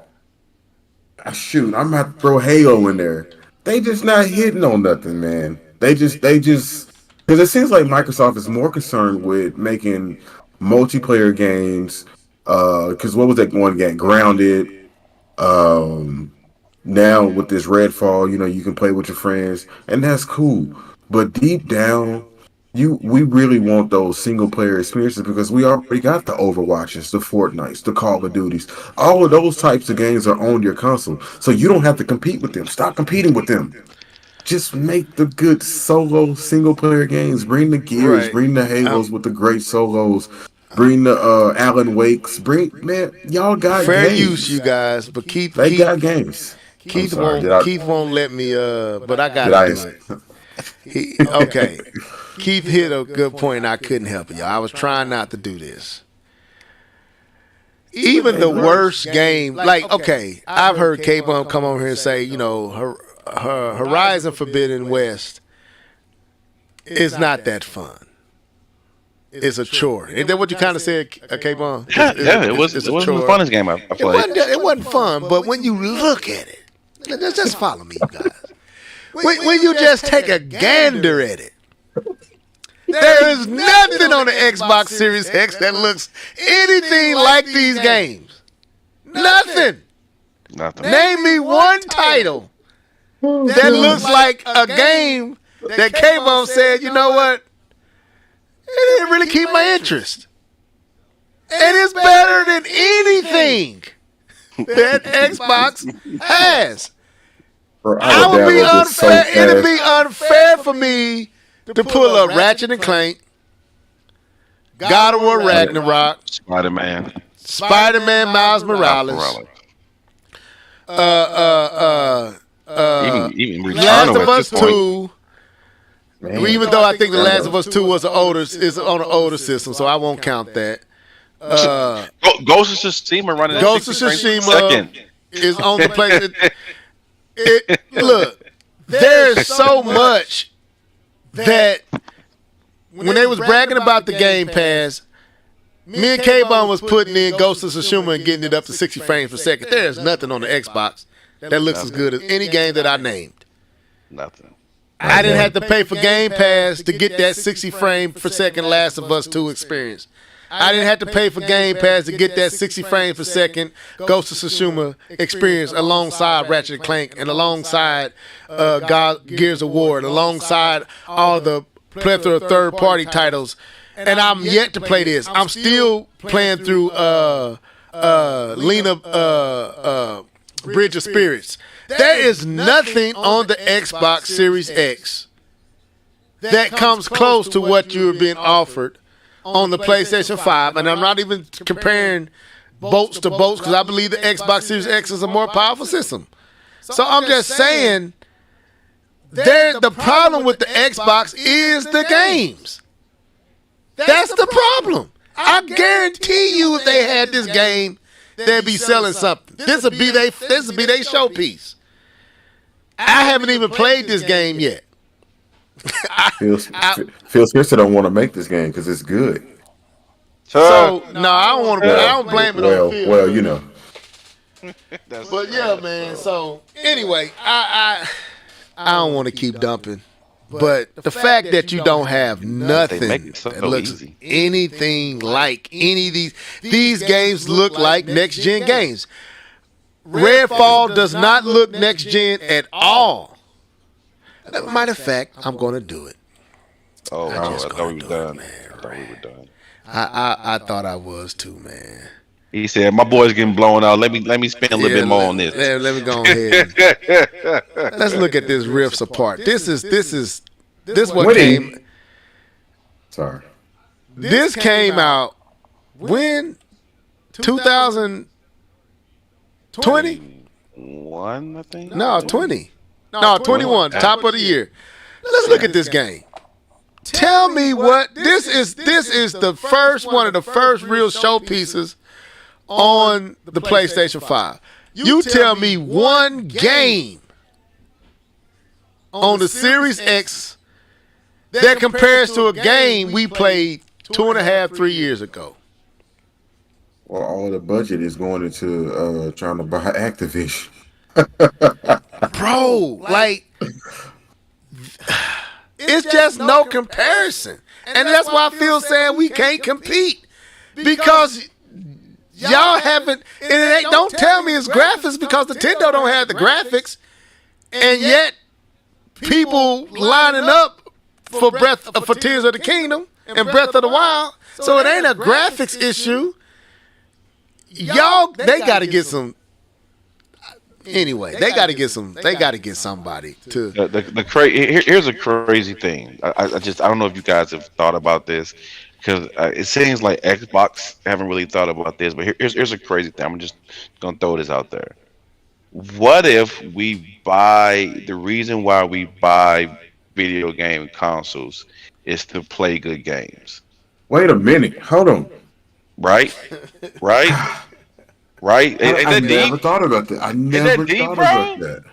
Shoot, I'm about to throw Halo in there. They just not hitting on nothing, man. They just because it seems like Microsoft is more concerned with making multiplayer games. Because what was that one game? Grounded. Now with this Redfall, you can play with your friends, and that's cool. But deep down, we really want those single player experiences because we already got the Overwatches, the Fortnites, the Call of Duties. All of those types of games are on your console, so you don't have to compete with them. Stop competing with them. Just make the good solo single player games. Bring the Gears, bring the Halos with the great solos. Bring the Alan Wakes. Y'all got
fair
games.
use, you guys, but
They got games.
Keith won't let me. But I got to do it. Okay. Keith hit a good point, and I couldn't help it, y'all. I was trying not to do this. Even the worst game, I've heard K-Bum come over here and say, Horizon Forbidden West is not that fun. It's a chore. Ain't that what you kind of said, K-Bum?
It was the funnest game I played.
It wasn't fun, but when you look at it, just follow me, you guys. When you just take a gander at it, there is nothing on the Xbox Series X that looks anything like these games. Nothing. Name me one title that looks like a game that K-Bone said, you know what? It didn't really keep my interest. And it's better than anything that Xbox has. I would be unfair. It'd be unfair for me to pull up Ratchet and Clank, God of War Ragnarok, Spider-Man Miles Morales,
even
Last of Us 2. Even though I think The Last of Us 2 is on an older system, so I won't count that.
Ghost of Tsushima running at
Ghost of Tsushima is on the place. Look, there's so much that when they was bragging about the Game Pass, me and K-Bone was putting in Ghost of Tsushima and getting it up to 60 frames per second. There's nothing on the Xbox that looks as good as any game that I named.
Nothing.
I didn't have to pay for Game Pass to get that 60 frame per second Last of Us 2 experience. I didn't have to pay for Game Pass to get that 60 frames per second Ghost of Tsushima experience alongside Ratchet and Clank and alongside Gears of War and alongside all the plethora of third-party titles. And I'm yet to play this. I'm still playing through Lena Bridge of Spirits. There is nothing on the Xbox Series X that comes close to what you're being offered on the PlayStation 5. And I'm not even comparing boats to boats because I believe the Xbox Series X is a more powerful system. So I'm just saying, the problem with the Xbox is the games. That's the problem. I guarantee you, if they had this game, they'd be selling something. This would be their showpiece. I haven't even played this game yet.
Phil Spencer don't want to make this game because it's good.
So no, I don't want to. I don't blame it on Phil.
Well, you know.
But yeah, man. So anyway, I don't want to keep dumping, but the fact that you don't have nothing that looks anything like any of these games look like next gen games. Redfall does not look next gen at all. Matter of fact, I'm going to do it.
Oh, I thought we were done.
I thought I was too, man.
He said, "My boy's getting blown out. Let me spend a little bit more on this."
Let me go ahead. Let's look at this Rifts apart. This what came.
Sorry.
This came out when 2020.
One, I think.
No, 20. No, 21. Top of the year. Let's look at this game. Tell me what this is. This is the first one of the first real showpieces on the PlayStation 5. You tell me one game on the Series X that compares to a game we played 2.5, 3 years ago.
Well, all the budget is going into trying to buy Activision.
Bro, like, it's just no comparison. And that's why I feel saying we can't compete. Because y'all haven't, and it ain't, don't tell me it's graphics because Nintendo don't have the graphics. And yet, people lining up for Tears of the Kingdom and Breath of the Wild. So it ain't a graphics issue. Y'all, they got to get some. Anyway, they got to get some. They got to get somebody to.
Here's a crazy thing. I don't know if you guys have thought about this, because it seems like Xbox haven't really thought about this. But here's a crazy thing. I'm just gonna throw this out there. What if we buy, the reason why we buy video game consoles is to play good games?
Wait a minute. Hold on.
Right?
I never thought about that. I never thought about that.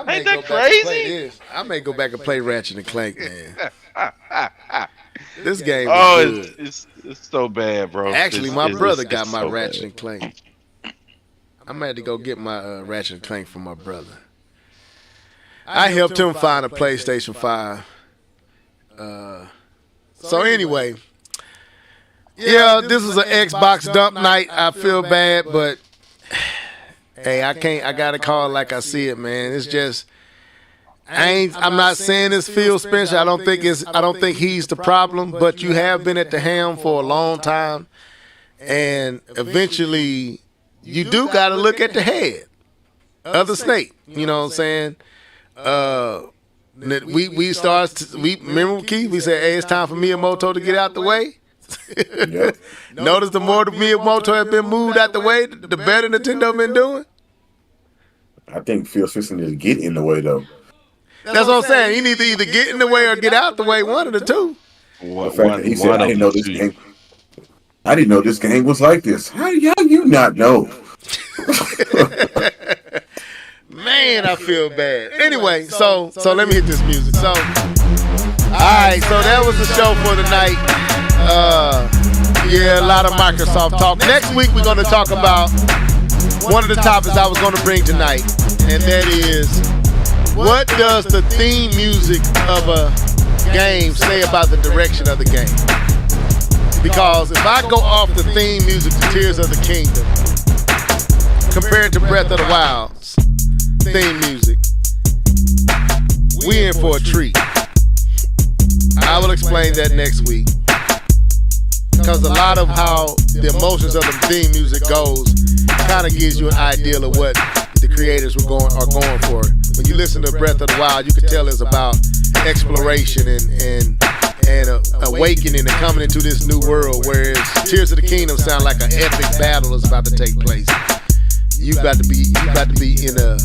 Ain't that crazy?
I may go back and play Ratchet and Clank, man. This game is good.
It's so bad, bro.
Actually, my brother got my Ratchet and Clank. I'm had to go get my Ratchet and Clank from my brother. I helped him find a PlayStation 5. So anyway, yeah, this is an Xbox dump night. I feel bad, but hey, I can't. I gotta call it like I see it, man. It's just, I'm not saying it's Phil Spencer. I don't think he's the problem. But you have been at the helm for a long time, and eventually, you do gotta look at the head of the snake. You know what I'm saying? We remember Keith. We said, hey, it's time for Miyamoto to get out the way. Yep. Notice the more the Miyamoto has been moved out the way, the better Nintendo been doing.
I think Phil Spencer needs to get in the way, though.
That's what I'm saying. He needs to either get in the way or get out the way. One of the two.
The fact that he said, I didn't know this game was like this. How you not know?
Man, I feel bad. Anyway, so let me hit this music. So, all right, so that was the show for tonight. Yeah, a lot of Microsoft talk. Next week, we're going to talk about one of the topics I was going to bring tonight, and that is, what does the theme music of a game say about the direction of the game? Because if I go off the theme music to Tears of the Kingdom, compared to Breath of the Wild's theme music, we in for a treat. I will explain that next week. Because a lot of how the emotions of the theme music goes kind of gives you an idea of what the creators are going for. When you listen to Breath of the Wild, you can tell it's about exploration and awakening and coming into this new world. Whereas Tears of the Kingdom sound like an epic battle is about to take place. You got to be in a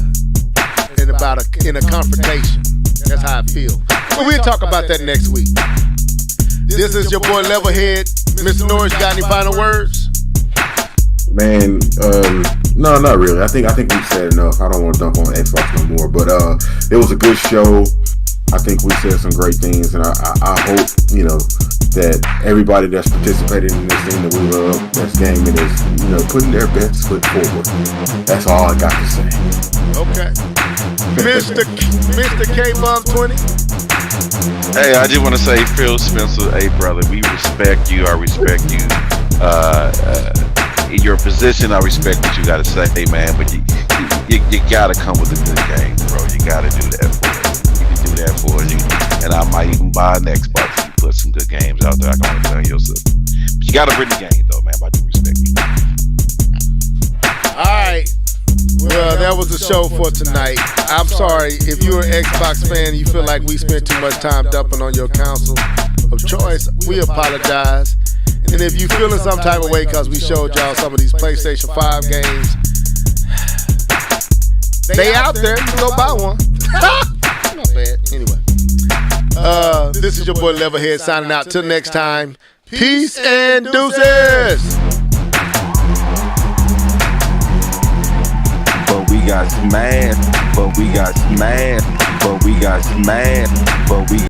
confrontation. That's how I feel. But we'll talk about that next week. This is your boy Levelhead. Mr. Norris, got any final words?
Man, no, not really. I think we've said enough. I don't want to dump on Xbox no more. But it was a good show. I think we said some great things, and I hope, that everybody that's participated in this thing that we love, that's gaming, is, putting their best foot forward. That's all I got to say.
Okay. Mr. K-Bum 20.
Hey, I just want to say, Phil Spencer, hey brother, we respect you. I respect you. In your position, I respect what you got to say, hey man. But you got to come with a good game, bro. You got to do that for us. You can do that for us, and I might even buy an Xbox if you put some good games out there. I can only tell your system. But you got to bring the game though, man. But I do respect you.
All right. Well, that was the show for tonight. I'm sorry if you're an Xbox fan and you feel like we spent too much time dumping on your console of choice. We apologize. And if you feeling some type of way because we showed y'all some of these PlayStation 5 games, they out there. You can go buy one. Not bad. Anyway, this is your boy Levelhead signing out. Till next time, peace and deuces.
We got smashed, but we got smashed, but we got smashed, but we